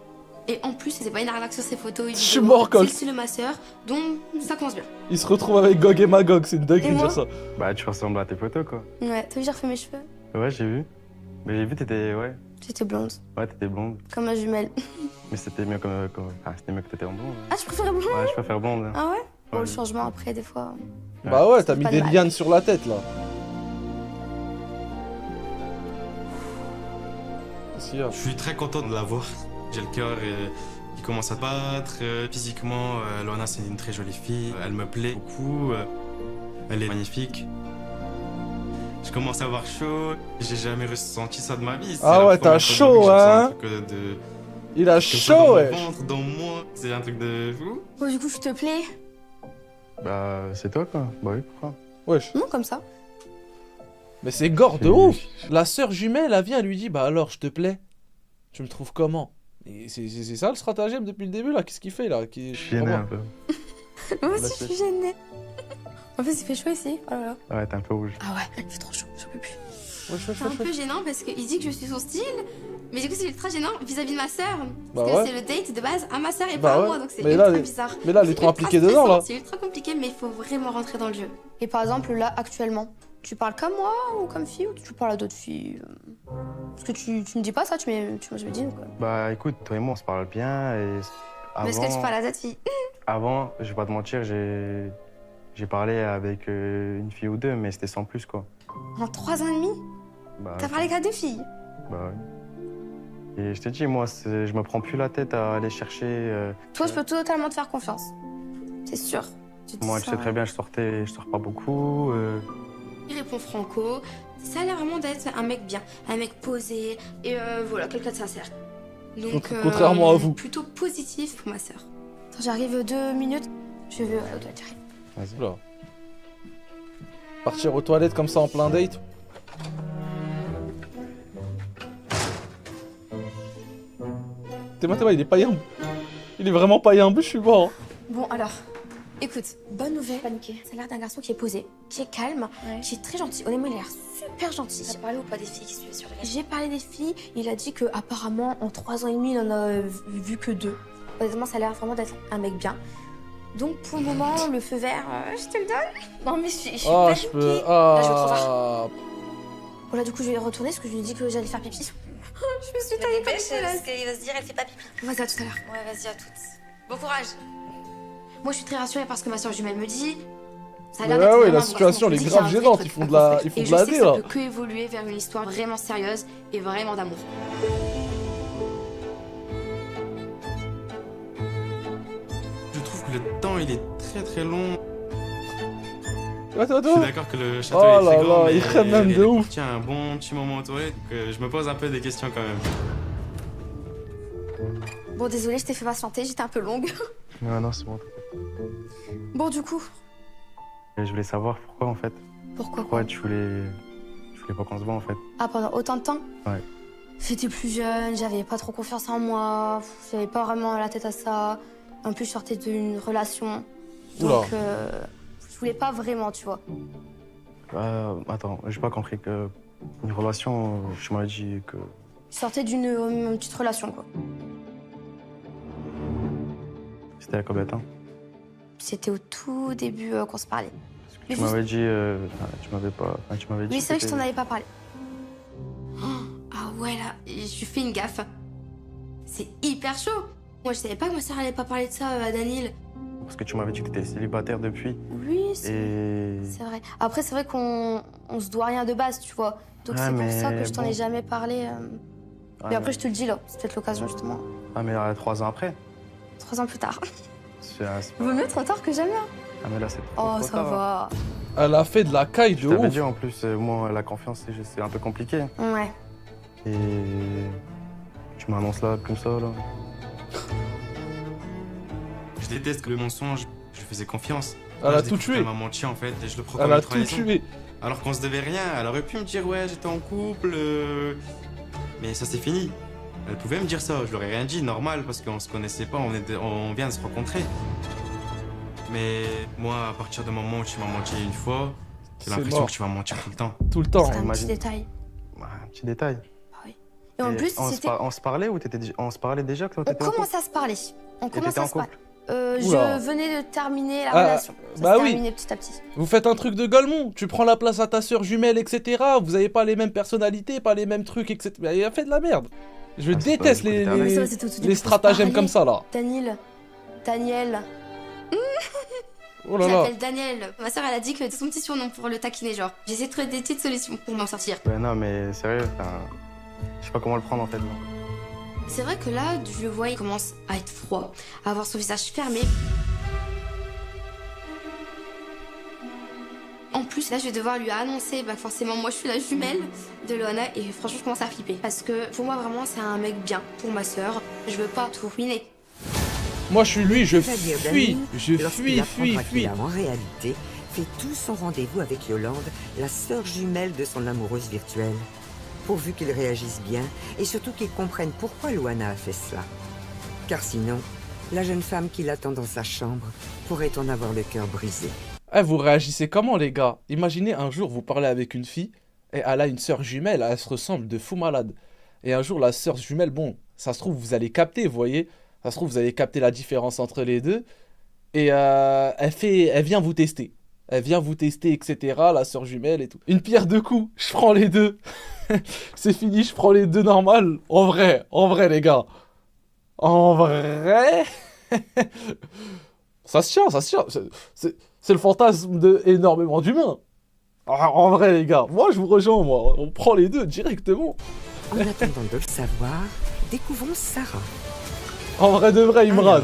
Et en plus, c'est pas une arnaque sur ses photos. Je suis mort, C'est Coq. le style de ma sœur, donc ça commence bien. Il se retrouve avec Gog et Magog, c'est une dinguerie Et de moi dire ça. Bah tu ressembles à tes photos quoi. Ouais, t'as vu, j'ai refait mes cheveux. Ouais, j'ai vu. Mais j'ai vu t'étais... Ouais. J'étais blonde, Ouais, t'étais blonde. comme ma jumelle. Mais c'était mieux comme... Enfin, c'était mieux que t'étais en blonde. Hein. Ah, je préfère blonde? Ouais, je préfère blonde. Hein. Ah ouais? Bon, Ouais. le changement après, des fois. Bah ouais, t'as mis pas des mal. lianes sur la tête, là. Qu'est-ce qu'il y a? Je suis très content de la voir. J'ai le cœur, il commence à battre. Physiquement, Loana, c'est une très jolie fille. Elle me plaît beaucoup. Elle est magnifique. Je commence à avoir chaud. J'ai jamais ressenti ça de ma vie. C'est Ah la ouais, première t'as fois de chaud, ma vie hein. que je ressens un truc de... Il a comme ça chaud, dans ouais. mon ventre, dans moi. C'est un truc de fou. Bon, du coup, je te plais. Bah, c'est toi, quoi. Bah oui, pourquoi? Wesh. Non, comme ça. Mais c'est gore de ouf. La sœur jumelle, elle vient, elle lui dit, bah alors, je te plais. Tu me trouves comment? Et c'est ça le stratagème depuis le début, là. Qu'est-ce qu'il fait, là? Je suis gêné un peu. Moi aussi, je suis gênée. En plus, il fait chaud ici. Oh là là. Ouais, t'es un peu rouge. Ah ouais, il fait trop chaud, j'en peux plus. C'est un peu gênant parce qu'il dit que je suis son style, mais du coup c'est ultra gênant vis-à-vis de ma sœur. Bah Parce que ouais. c'est le date de base à ma sœur et Bah pas à ouais. moi, donc c'est Mais là, ultra les- bizarre. mais là, elle est C'est trop ultra impliquée dedans, stressant, là. C'est ultra compliqué, mais il faut vraiment rentrer dans le jeu. Et par exemple, là, actuellement, tu parles comme moi ou comme fille ou tu parles à d'autres filles Parce que tu me dis pas ça, tu me dis quoi. Bah écoute, toi et moi, on se parle bien et Mais est-ce que tu parles à d'autres filles? Avant, je vais pas te mentir, j'ai parlé avec une fille ou deux, mais c'était sans plus, quoi. En 3 ans et demi? Bah, T'as parlé qu'à 2 filles? Bah ouais. Et je te dis, moi, je me prends plus la tête à aller chercher... Toi, je peux totalement te faire confiance. C'est sûr. Moi, tu sais très bien, je sors pas beaucoup. Il répond franco. Ça a l'air vraiment d'être un mec bien, un mec posé et voilà, quelqu'un de sincère. Donc, Contrairement à vous. plutôt positif pour ma sœur. Attends, j'arrive 2 minutes. Je vais aux toilettes, j'arrive. Vas-y. Oula. Partir aux toilettes comme ça en plein date. Théma, il est païen. Il est vraiment païen, je suis mort. Bon, alors, écoute, bonne nouvelle. Paniqué. Ça a l'air d'un garçon qui est posé, qui est calme, qui est très gentil. Honnêtement, il a l'air super gentil. T'as parlé ou pas des filles qui suivaient sur les réseaux? J'ai parlé des filles, il a dit que apparemment en 3 ans et demi, il en a vu que 2. Honnêtement, ça a l'air vraiment d'être un mec bien. Donc pour le moment, le feu vert, je te le donne. Non mais je suis Ah, paniquée. je peux. Là, je vais trop Ah. Bon là, du coup, je vais retourner parce que je lui ai dit que j'allais faire pipi. Je me suis taillée comme Dépêche, ça. parce qu'il va se dire, elle fait pas pipi. Vas-y, à tout à l'heure. Ouais, vas-y, à toutes. Bon courage. Moi, je suis très rassurée par ce que ma sœur jumelle me dit. Ça a Ouais, l'air d'être ouais, vraiment la un situation, garçon. elle est Je me dis grave qu'il y a un gênante. vrai Ils truc font de à la, construire. ils font Et de je la sais dé, que ça là. peut que évoluer vers une histoire vraiment sérieuse et vraiment d'amour. Je trouve que le temps, il est très très long. Attends, Je suis d'accord que le château Oh est très là grand, là, mais il crème même de ouf. Tiens, un bon petit moment aux toilettes, que je me pose un peu des questions quand même. Bon, désolée, je t'ai fait patienter, j'étais un peu longue. Non, non, c'est bon. Bon, du coup, Et je voulais savoir pourquoi, en fait. pourquoi Tu voulais pas qu'on se voit, en fait. Ah, pendant autant de temps Ouais. J'étais plus jeune, j'avais pas trop confiance en moi, j'avais pas vraiment la tête à ça. En plus, je sortais d'une relation. Donc, je voulais pas vraiment, tu vois. Attends, j'ai pas compris que... Une relation, tu m'avais dit que... Je sortais d'une petite relation, quoi. C'était à combien de temps? C'était au tout début qu'on se parlait. Mais Tu m'avais dit... tu m'avais pas... Enfin, tu m'avais dit oui, c'est vrai que je t'en t'étais- avais pas parlé. Ah ouais, là, je fais une gaffe. C'est hyper chaud. Moi, je savais pas que ma sœur allait pas parler de ça à Daniel. Parce que tu m'avais dit que t'étais célibataire depuis. Oui, Et... c'est vrai. Après, c'est vrai qu'on se doit rien de base, tu vois. Donc Ouais, c'est pour mais ça que je t'en ai bon. jamais parlé. Ah, Mais après, je te le dis là. C'est peut-être l'occasion, justement. Ah, mais 3 ans après 3 ans plus tard. c'est Vaut mieux trop tard que jamais. hein. Ah, mais là, c'est Oh, trop ça tard. va. Elle a fait de la caille de Je t'avais ouf. dit en plus, moi, la confiance, c'est un peu compliqué. Ouais. Et tu m'annonces là, comme ça, là. Je déteste que le mensonge, je lui faisais confiance. Elle Là, a je tout découvre tué. qu'elle m'a menti en fait, et je le prends Elle comme a une tout trahison. tué. Alors qu'on se devait rien, elle aurait pu me dire ouais, j'étais en couple, mais ça c'est fini. Elle pouvait me dire ça, je lui aurais rien dit, normal, parce qu'on se connaissait pas, on vient de se rencontrer. Mais moi, à partir du moment où tu m'as menti une fois, j'ai C'est l'impression mort. que tu vas mentir tout le temps. Tout le temps. C'est un petit imagine. détail. Ouais, un petit détail. Et en plus, c'était. On se parlait ou on se parlait déjà que toi On t'étais en couple? commençait à se parler. On commençait t'étais à en se parler. couple? Oula. Je venais de terminer la Ah, relation. Ça bah s'est oui. terminé petit à petit. Vous faites un truc de Golemont. Tu prends la place à ta sœur jumelle, etc. Vous avez pas les mêmes personnalités, pas les mêmes trucs, etc. Mais il a fait de la merde. Je déteste pas- les, écoutez, Mais ça, les, c'était au tout les début, on se stratagèmes parlait. comme ça là. Daniel. Oh Je là là. l'appelle Daniel. Ma sœur, elle a dit que c'était son petit surnom pour le taquiner, genre. J'ai essayé de trouver des petites solutions pour m'en sortir. Ouais, non, mais sérieux, enfin, je sais pas comment le prendre en fait. moi. C'est vrai que là, je le vois, il commence à être froid, à avoir son visage fermé. En plus, là, je vais devoir lui annoncer, bah forcément, moi, je suis la jumelle de Loana et franchement, je commence à flipper. Parce que pour moi, vraiment, c'est un mec bien pour ma sœur. Je veux pas tout ruiner. Moi, je suis lui, je C'est-à-dire fuis. Dany, Je lorsqu'il apprendra qu'il fuis. a en réalité fait tout son rendez-vous avec Yolande, la sœur jumelle de son amoureuse virtuelle. Pourvu qu'il réagisse bien et surtout qu'il comprenne pourquoi Loana a fait cela. Car sinon, la jeune femme qui l'attend dans sa chambre pourrait en avoir le cœur brisé. Eh, vous réagissez comment, les gars? Imaginez un jour, vous parlez avec une fille et elle a une sœur jumelle, elle se ressemble de fou malade. Et un jour, la sœur jumelle, bon, ça se trouve, vous allez capter, vous voyez? Ça se trouve, vous allez capter la différence entre les deux. Et elle vient vous tester. Elle vient vous tester, etc. La sœur jumelle et tout. Une pierre deux coups, je prends les deux. C'est fini, je prends les deux normales. En vrai, les gars. En vrai. Ça se tient, ça se tient. C'est le fantasme de énormément d'humains. En vrai, les gars, moi, je vous rejoins, moi. On prend les deux directement. En attendant de le savoir, découvrons Sarah. En vrai de vrai, Imran. Alors,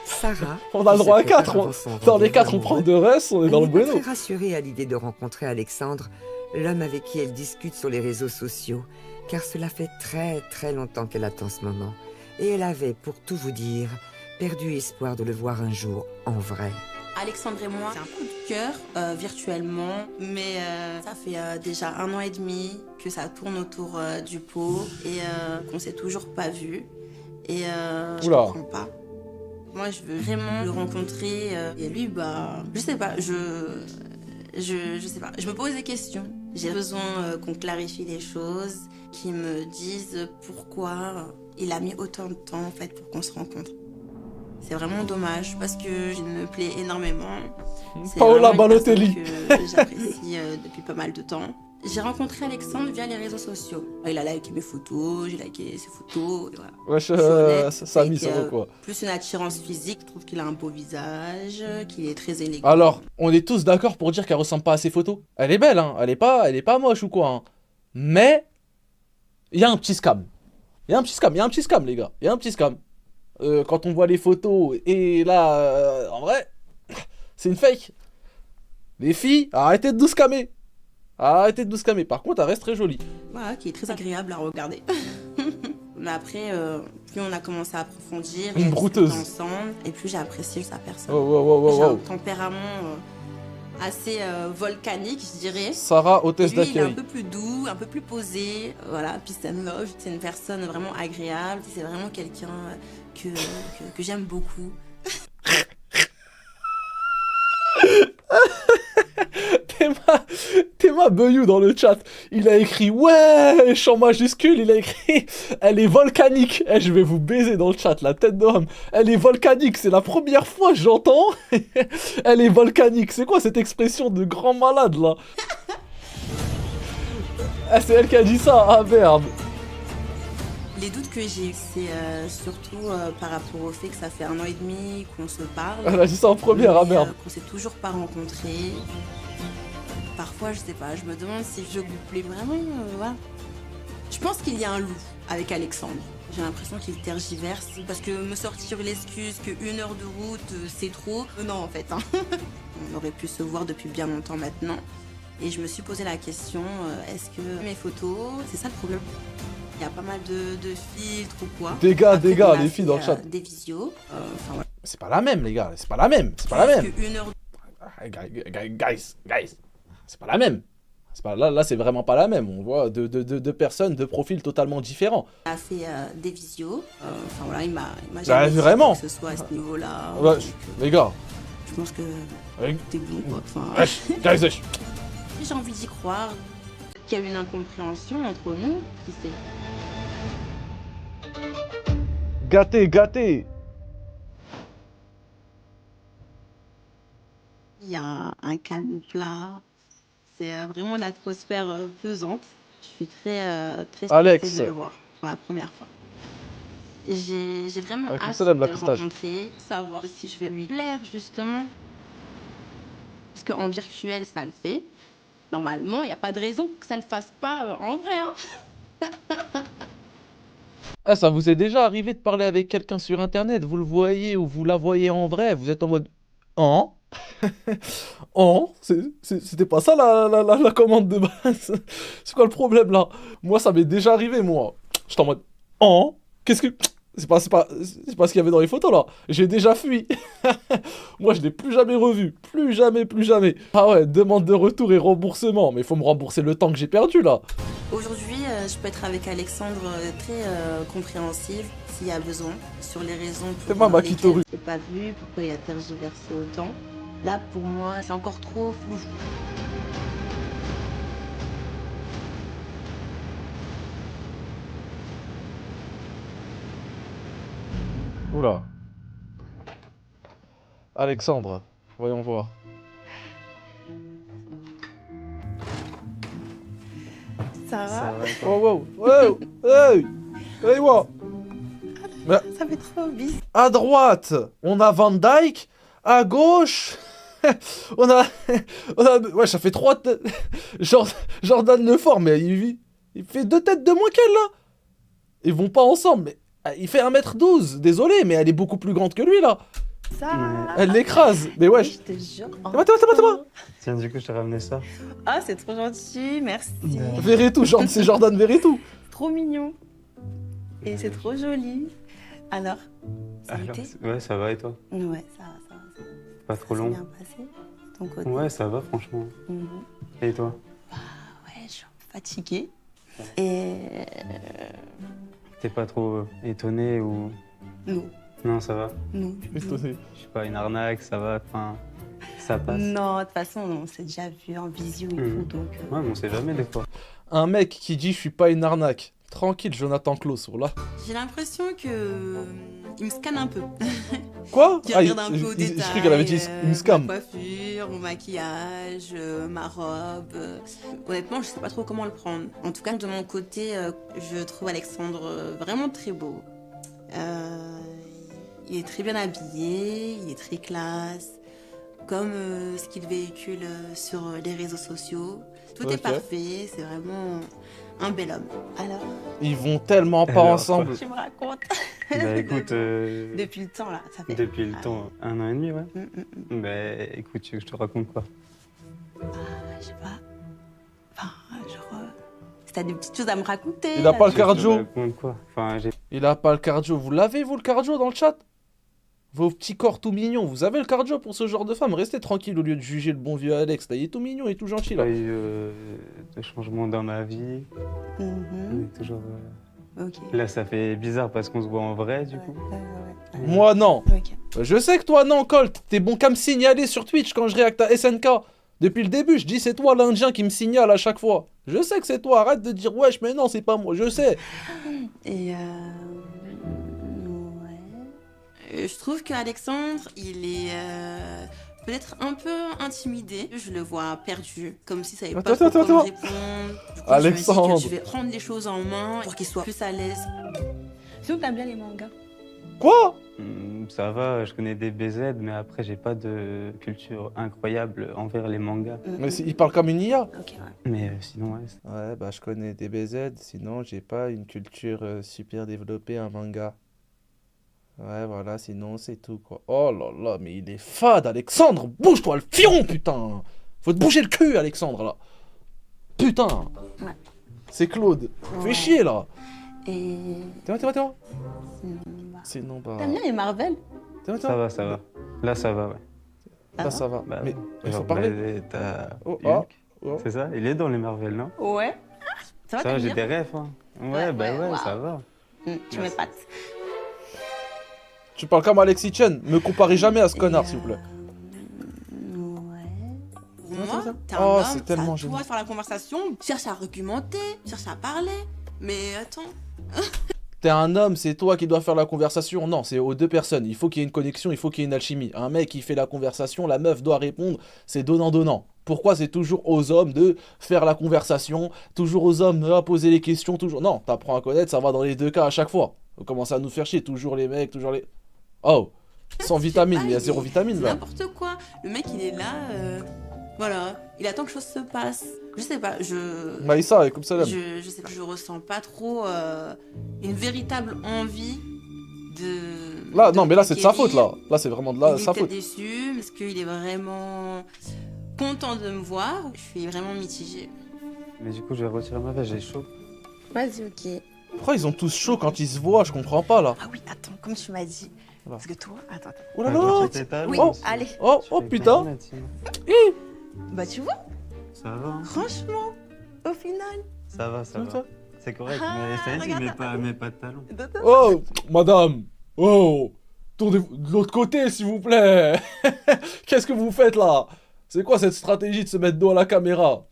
Sarah, On a le qui droit à se prépare 4. avant son Dans les rendez-vous 4, on prend amoureux, 2 restes, on est dans le elle n'est pas bueno. très rassurée à l'idée de rencontrer Alexandre, l'homme avec qui elle discute sur les réseaux sociaux, car cela fait très longtemps qu'elle attend ce moment. Et elle avait, pour tout vous dire, perdu espoir de le voir un jour en vrai. Alexandre et moi, c'est un coup de cœur virtuellement, mais ça fait déjà 1 an et demi que ça tourne autour du pot et qu'on s'est toujours pas vu. Et je Oula. comprends pas. Moi, je veux vraiment le rencontrer et lui, bah, je sais pas, je sais pas. Je me pose des questions. J'ai besoin qu'on clarifie les choses, qu'il me dise pourquoi il a mis autant de temps en fait pour qu'on se rencontre. C'est vraiment dommage parce que il me plaît énormément. C'est Paola vraiment une Balotelli. personne que j'apprécie depuis pas mal de temps. J'ai rencontré Alexandre via les réseaux sociaux. Il a liké mes photos, j'ai liké ses photos. Et voilà. Wesh, Je suis honnête, Samy, ça avec, vaut quoi? Plus une attirance physique, je trouve qu'il a un beau visage, qu'il est très élégant. Alors, on est tous d'accord pour dire qu'elle ressemble pas à ses photos. Elle est belle, hein. Elle est pas moche ou quoi, hein. Mais, il y a un petit scam. Il y a un petit scam, les gars. Il y a un petit scam. Quand on voit les photos, et là, en vrai, c'est une fake. Les filles, arrêtez de nous scammer. Arrêtez de nous scammer. Par contre, elle reste très jolie. Voilà, qui est très agréable à regarder. Mais après, plus on a commencé à approfondir, Une et à brouteuse. discuter ensemble, et plus j'ai apprécié sa personne. Oh. J'ai un tempérament assez volcanique, je dirais. Sarah, hôtesse Et lui, il est un d'accueil. peu plus doux, un peu plus posé. Voilà, peace and love. C'est une personne vraiment agréable. C'est vraiment quelqu'un que j'aime beaucoup. Théma Beyou dans le chat, il a écrit ouais, en majuscule, il a écrit elle est volcanique. Eh, je vais vous baiser dans le chat, la tête d'homme. Elle est volcanique, c'est la première fois que j'entends. Elle est volcanique, c'est quoi cette expression de grand malade là? Ah, c'est elle qui a dit ça, ah merde. Les doutes que j'ai, c'est surtout par rapport au fait que ça fait 1 an et demi qu'on se parle. Elle a dit ça en première, ah merde. Qu'on s'est toujours pas rencontrés. Parfois, je sais pas, je me demande si je lui plais vraiment. Voilà. Je pense qu'il y a un loup avec Alexandre. J'ai l'impression qu'il tergiverse. Parce que me sortir l'excuse que 1 heure de route, c'est trop. Non, en fait. Hein. On aurait pu se voir depuis bien longtemps maintenant. Et je me suis posé la question, est-ce que mes photos, c'est ça le problème? Il y a pas mal de filtres ou quoi. Des gars, Après, on a les fait, filles dans le chat. Des visios. Enfin, voilà. C'est pas la même, les gars, c'est pas la même, c'est pas la même. Que 1 heure. Guys, c'est pas la même. C'est pas, là, c'est vraiment pas la même. On voit deux personnes, deux profils totalement différents. On a fait des visios. Enfin voilà, il m'a Bah, jamais dit vraiment. que ce soit à ce niveau-là. Ouais, les gars. Je pense que t'es bon, quoi. Enfin, Wesh, guys. j'ai envie d'y croire. Qu'il y a eu une incompréhension entre nous, qui sait. Gâté. Il y a un calme plat. C'est vraiment l'atmosphère pesante. Je suis très Alex. stressée de le voir pour la première fois. J'ai vraiment Avec hâte ça, la de le cristage. rencontrer, savoir si je vais lui plaire justement. Parce qu'en virtuel, ça le fait. Normalement, il n'y a pas de raison que ça ne fasse pas en vrai. Hein. Ah, ça vous est déjà arrivé de parler avec quelqu'un sur internet, vous le voyez ou vous la voyez en vrai, vous êtes en mode... Hein? Oh, c'était pas ça la commande de base. C'est quoi le problème là? Moi, ça m'est déjà arrivé, moi. J'étais en mode, oh, qu'est-ce que. C'est pas ce qu'il y avait dans les photos là. J'ai déjà fui. Moi, je l'ai plus jamais revu. Plus jamais, plus jamais. Ah ouais, demande de retour et remboursement. Mais il faut me rembourser le temps que j'ai perdu là. Aujourd'hui, je peux être avec Alexandre très compréhensive s'il y a besoin sur les raisons C'est moi, Makitoru. Je n'ai pas vu pourquoi il a tergiversé autant. Là, pour moi, c'est encore trop flou. Oula. Alexandre, voyons voir. Ça va? Wow, wow, wow, hey, hey, wow. Mais Ça fait trop bis. à droite, on a Van Dyke. À gauche, on a... Ouais, ça fait 3 têtes. Jordan Lefort, mais il fait 2 têtes de moins qu'elle, là. Ils vont pas ensemble, mais... Il fait 1m12, désolé, mais elle est beaucoup plus grande que lui, là. Ça. Elle l'écrase, mais wesh. Je te jure. C'est moi. Tiens, du coup, je t'ai ramené ça. Ah, c'est trop gentil, merci. Verretou, genre, c'est Jordan Verretou. Trop mignon. Et c'est trop joli. Alors, ça a été? Ouais, ça va et toi? Ouais, ça va. Pas trop Ça long? s'est bien passé, de ton côté? Ouais, ça va, franchement. Mhm. Et toi? Ouais, je suis fatiguée. Et... T'es pas trop étonné ou... Non. Non, ça va? Non. Étonné. Je suis pas une arnaque, ça va, enfin... Ça passe. Non, de toute façon, on s'est déjà vu en visio et tout, donc... Ouais, mais on sait jamais des fois. Un mec qui dit « je suis pas une arnaque ». Tranquille, Jonathan Clausse, là. J'ai l'impression que... il me scanne un peu. Quoi? Il regarde un peu au détail. Je croyais qu'elle avait dit « une scam ma coiffure, mon maquillage, ma robe. Honnêtement, je sais pas trop comment le prendre. En tout cas, de mon côté, je trouve Alexandre vraiment très beau. Il est très bien habillé, il est très classe. Comme ce qu'il véhicule sur les réseaux sociaux. Tout est parfait, c'est vraiment un bel homme. Alors? Ils vont tellement pas ensemble. Tu me racontes? Bah écoute... Depuis le temps, là, ça fait... Depuis le temps, 1 an et demi, ouais. Bah écoute, tu veux que je te raconte quoi? Je sais pas. Enfin, genre... si t'as des petites choses à me raconter... Il a pas le Je te cardio. raconte quoi? Enfin, Il a pas le cardio. Vous l'avez, vous, le cardio, dans le chat? Vos petits corps tout mignons. Vous avez le cardio pour ce genre de femme? Restez tranquille au lieu de juger le bon vieux Alex. Là, il est tout mignon et tout gentil, là. Pas eu de changement dans ma vie. On est toujours... Ok. Là, ça fait bizarre parce qu'on se voit en vrai, du coup. Moi, non. Ok. Je sais que toi, non, Colt. T'es bon qu'à me signaler sur Twitch quand je réacte à SNK. Depuis le début, je dis c'est toi l'Indien qui me signale à chaque fois. Je sais que c'est toi. Arrête de dire wesh, mais non, c'est pas moi. Je sais. Et je trouve qu'Alexandre, il est peut-être un peu intimidé. Je le vois perdu, comme si ça savait pas trop comment répondre. Du coup, Alexandre. je me dis que je vais prendre les choses en main pour qu'il soit plus à l'aise. Sinon, t'aimes bien les mangas? Quoi? Ça va, je connais des BZ, mais après, j'ai pas de culture incroyable envers les mangas. Mais il parle comme une IA. Ok, ouais. Mais sinon, ouais. Ouais, bah je connais des BZ, sinon j'ai pas une culture super développée en manga. Ouais, voilà, sinon c'est tout, quoi. Oh là là, mais il est fade, Alexandre. Bouge-toi le fion, putain. Faut te bouger le cul, Alexandre, là. Putain. Ouais. C'est Claude. Ouais. Fais chier, là. Et... T'es moi. Sinon, bah... T'aimes bien les Marvel? Ça va, ça va. Là, ça va, ouais. Là, ça va. Bah, mais il faut genre, parler. bah, t'as Oh, Hulk, oh. c'est ça? Il est dans les Marvel, non? Ouais. Ça va, Ça va, t'aimes j'ai bien? des rêves, hein. Ouais, waouh. ça va. Tu m'épates. Tu parles comme Alexis Chen. Me comparez jamais à ce connard, s'il vous plaît. Pour moi, t'es un Oh, homme, c'est tellement t'as le droit de faire la conversation, cherche à argumenter, cherche à parler. Mais attends... T'es un homme, c'est toi qui dois faire la conversation. Non, c'est aux deux personnes. Il faut qu'il y ait une connexion, il faut qu'il y ait une alchimie. Un mec qui fait la conversation, la meuf doit répondre, c'est donnant-donnant. Pourquoi c'est toujours aux hommes de faire la conversation, toujours aux hommes de poser les questions, toujours... Non, t'apprends à connaître, ça va dans les deux cas à chaque fois. Vous commencez à nous faire chier, toujours les mecs, toujours les... Oh, sans vitamine, il y a zéro vitamine là. N'importe quoi. Le mec, il est là, voilà, il attend que les choses se passent. Je sais pas, Maïssa, comme ça là. Je sais pas, je ressens pas trop une véritable envie Là, non, mais là, c'est de sa faute, là. Là, c'est vraiment de sa Il faute. était déçu. Est-ce qu'il est vraiment content de me voir? Je suis vraiment mitigée. Mais du coup, je vais retirer ma veste, j'ai chaud. Vas-y, ok. Pourquoi ils ont tous chaud quand ils se voient? Je comprends pas, là. Ah oui, attends, comme tu m'as dit. Voilà. Parce que toi, attends. Oh là là! Oui, Oh. allez. Oh putain! Bah, tu vois, Ça va, hein. franchement, au final. Ça va, ça va. C'est correct, mais ça dit, mets pas de talons. Oh, madame! Oh! Tournez-vous de l'autre côté, s'il vous plaît! Qu'est-ce que vous faites là? C'est quoi cette stratégie de se mettre dos à la caméra?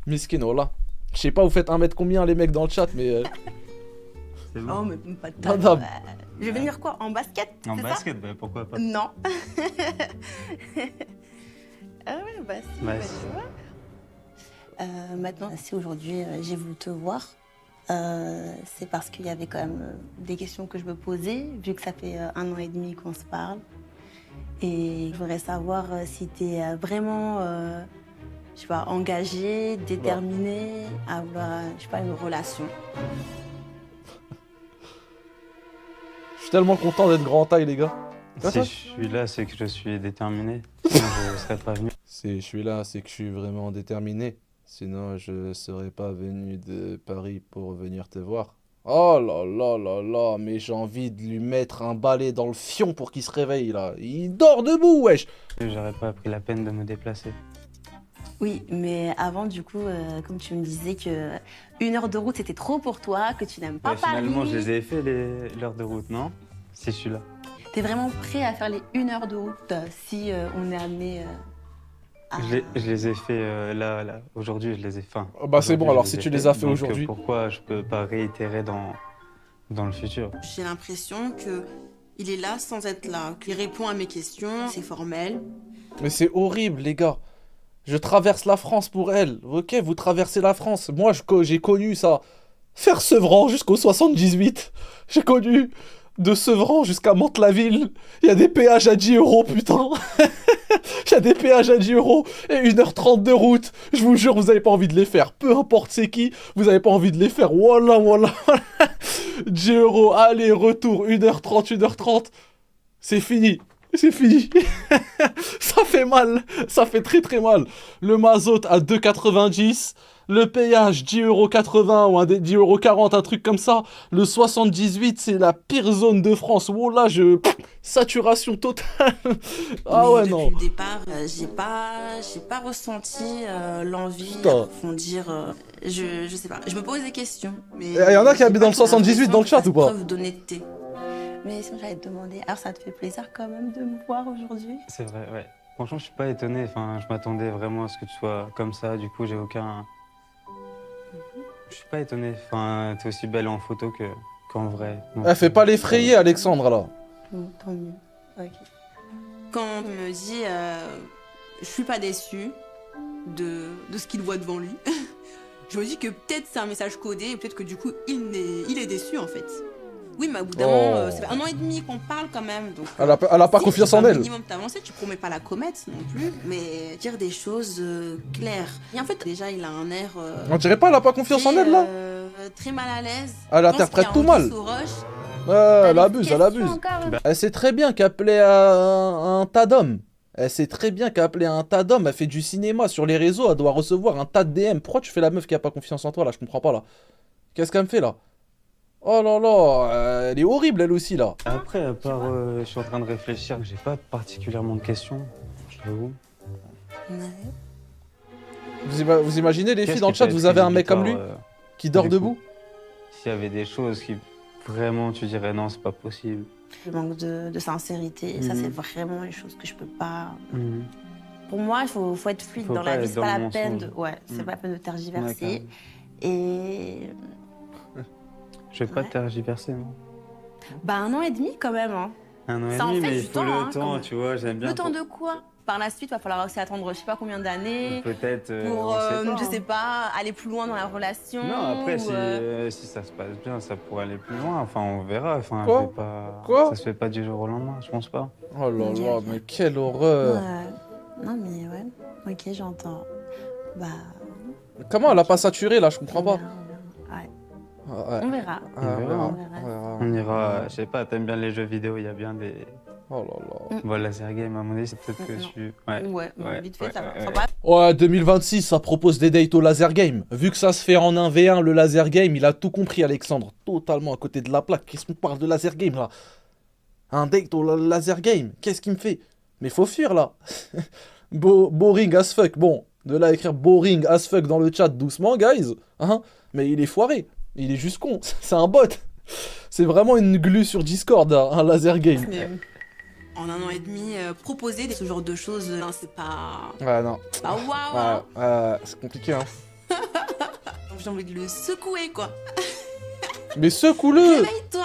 Miskino, là. Je sais pas, vous faites 1 mètre combien les mecs dans le chat, mais. Oh, mais pas de Madame. talons. Je vais venir quoi? En basket? En c'est basket, bah pourquoi pas? ça? Non. Ah ouais, bah si, Bah, bah, si. tu vois. Maintenant, si aujourd'hui j'ai voulu te voir, c'est parce qu'il y avait quand même des questions que je me posais, vu que ça fait 1 an et demi qu'on se parle. Et je voudrais savoir si tu es vraiment, je sais pas, engagé, déterminé à avoir, je sais pas, une relation. Je suis tellement content d'être grand taille, les gars. Si je suis là, c'est que je suis déterminé. Sinon, je serais pas venu. Si je suis là, c'est que je suis vraiment déterminé. Sinon, je serais pas venu de Paris pour venir te voir. Oh là là là là, mais j'ai envie de lui mettre un balai dans le fion pour qu'il se réveille, là. Il dort debout, wesh! J'aurais pas pris la peine de me déplacer. Oui, mais avant, du coup, comme tu me disais que 1 heure de route, c'était trop pour toi, que tu n'aimes pas Paris. Finalement, je les ai fait, l'heure de route, non? Si je suis là. T'es vraiment prêt à faire les 1 heure de route si on est amené à... Je les ai fait là. Aujourd'hui, je les ai fait. Oh bah c'est bon, Aujourd'hui, alors je si les ai tu les as fait Donc, aujourd'hui. Pourquoi je peux pas réitérer dans le futur? J'ai l'impression que il est là sans être là, qu'il répond à mes questions, c'est formel. Mais c'est horrible, les gars. Je traverse la France pour elle. Ok, vous traversez la France. Moi, j'ai connu ça. Faire Sevran jusqu'au 78. J'ai connu de Sevran jusqu'à Mantes-la-Ville. Il y a des péages à 10 €, putain. Il y a des péages à 10 € et 1h30 de route. Je vous jure, vous n'avez pas envie de les faire. Peu importe c'est qui, vous n'avez pas envie de les faire. Voilà, voilà. 10 €, aller, retour, 1h30, 1h30. C'est fini. C'est fini. Ça fait mal. Ça fait très très mal. Le mazout à 2,90 €. Le péage 10,80 € ou un 10,40 €, un truc comme ça. Le 78, c'est la pire zone de France. Oh là, saturation totale. Ah ouais, depuis non. Depuis le départ, j'ai pas ressenti l'envie d'approfondir. Je sais pas. Je me pose des questions. Il y en a qui habitent dans le 78 dans le chat ou pas? Preuve d'honnêteté. Mais sinon, j'allais te demander. Alors, ça te fait plaisir quand même de me voir aujourd'hui? C'est vrai, ouais. Franchement, je suis pas étonné. Enfin, je m'attendais vraiment à ce que tu sois comme ça. Du coup, j'ai aucun. Je suis pas étonné. Enfin, t'es aussi belle en photo qu'en vrai. Donc, Elle fait pas l'effrayer, Alexandre, là. Tant mieux. Ok. Quand on me dit je suis pas déçue de ce qu'il voit devant lui, je me dis que peut-être c'est un message codé et peut-être que du coup il est déçu en fait. Oui, mais au bout d'un moment, ça fait 1 an et demi qu'on parle quand même. Donc, Elle a pas si confiance tu en veux elle. un minimum t'avancer, tu promets pas la comète non plus, mais dire des choses claires. Et en fait, déjà, il a un air. On dirait pas, elle a pas confiance en elle, là. Très mal à l'aise. Elle interprète tout mal. Elle abuse, elle abuse. Elle sait très bien qu'appeler un tas d'hommes. Elle sait très bien qu'appeler un tas d'hommes, elle fait du cinéma sur les réseaux, elle doit recevoir un tas de DM. Pourquoi tu fais la meuf qui a pas confiance en toi, là? Je comprends pas, là. Qu'est-ce qu'elle me fait, là? Oh là là, elle est horrible, elle aussi, là. Après, à part, je suis en train de réfléchir, que j'ai pas particulièrement de questions, je t'avoue. Vous imaginez, les filles dans le chat, vous avez un mec comme lui qui dort debout? S'il y avait des choses qui vraiment tu dirais non, c'est pas possible. Le manque de sincérité, ça c'est vraiment les choses que je peux pas. Pour moi, il faut être fluide Faut dans pas la vie, être c'est dans pas le la peine de, mensonge. c'est pas la peine de tergiverser. Ouais, Et je vais pas tergiverser, moi. bah 1 an et demi quand même. Hein. 1 an et Ça en demi, fait mais du il faut temps, le hein, temps, tu vois, j'aime bien. Le temps de quoi? Par la suite, il va falloir aussi attendre je sais pas combien d'années Peut-être. pour, on sait je sais pas, aller plus loin dans la relation. Non, après, ou, si ça se passe bien, ça pourrait aller plus loin. Enfin, on verra. Enfin, Quoi je vais pas... Quoi Ça se fait pas du jour au lendemain, je pense pas. Oh là là, mais quelle horreur. Non, mais ouais. Ok, j'entends. Bah. Comment elle a pas saturé, là? Je comprends pas. Ouais. Ouais. On verra. On verra. On ira, je sais pas, t'aimes bien les jeux vidéo, il y a bien des... Oh là là. Bon, laser game, à mon avis, c'est peut-être que tu... Ouais, vite fait, ça va. ouais. Ouais, 2026, ça propose des dates au laser game. Vu que ça se fait en 1v1, le laser game, il a tout compris, Alexandre. Totalement à côté de la plaque. Qu'est-ce qu'on parle de laser game, là? Un date au laser game? Qu'est-ce qu'il me fait? Mais faut fuir, là. Boring as fuck. Bon, de là à écrire boring as fuck dans le chat doucement, guys. Hein? Mais il est foiré. Il est juste con. C'est un bot. C'est vraiment une glu sur Discord, un laser game. En 1 an et demi, proposer ce genre de choses, non, c'est pas... Ouais, non. Bah waouh. C'est compliqué, hein. J'ai envie de le secouer, quoi. Mais secoue-le. Réveille-toi.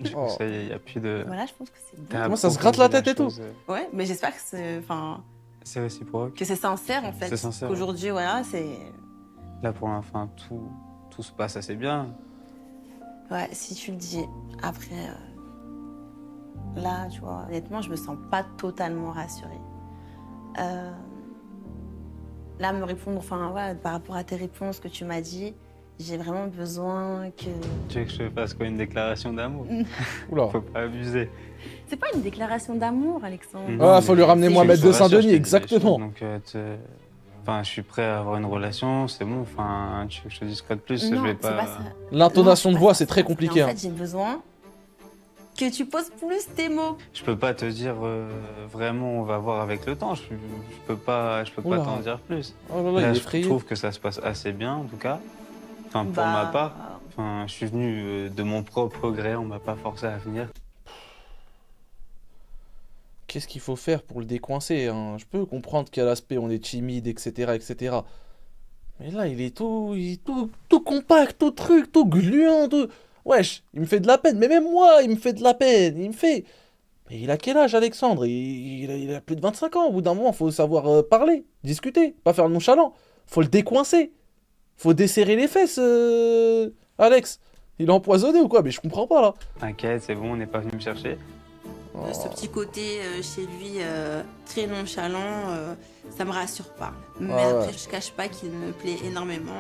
Je pense qu'il n'y a plus de... Voilà, je pense que c'est bon. Comment ça se gratte la tête et tout? Ouais, mais j'espère que c'est... Enfin... C'est réciproque. Que c'est sincère, en fait. C'est sincère. Qu'aujourd'hui, voilà, c'est... Là, pour l'instant, tout se passe assez bien. Ouais, si tu le dis. Après, là, tu vois, honnêtement, je me sens pas totalement rassurée. Là, me répondre, enfin, ouais, par rapport à tes réponses que tu m'as dit, j'ai vraiment besoin que... Tu veux que je te fasse quoi, une déclaration d'amour? Oula. Faut pas abuser. C'est pas une déclaration d'amour, Alexandre. Ah, faut lui ramener Mohamed de Saint-Denis, exactement. Donc, enfin, je suis prêt à avoir une relation, c'est bon. Enfin, tu veux que je te dise quoi de plus? Non, je vais c'est pas... pas ça. L'intonation Non, de c'est voix, pas c'est ça. très compliqué. En fait, hein. j'ai besoin que tu poses plus tes mots. Je peux pas te dire vraiment, on va voir avec le temps. Je peux pas Oula. t'en dire plus. Oh là là, il est je effrayé. trouve que ça se passe assez bien, en tout cas. Enfin, pour ma part. Enfin, je suis venu de mon propre gré, on m'a pas forcé à venir. Qu'est-ce qu'il faut faire pour le décoincer, hein? Je peux comprendre qu'à l'aspect on est timide, etc., etc. Mais là, il est tout compact, tout truc, tout gluant, tout... Wesh, il me fait de la peine. Mais même moi, il me fait de la peine. Il me fait... Mais il a quel âge, Alexandre? Il a plus de 25 ans. Au bout d'un moment, faut savoir parler, discuter, pas faire le nonchalant. Faut le décoincer. Faut desserrer les fesses, Alex. Il est empoisonné ou quoi? Mais je comprends pas, là. T'inquiète, c'est bon, on n'est pas venu me chercher. Ce petit côté chez lui très nonchalant, ça me rassure pas. Mais après, je cache pas qu'il me plaît énormément.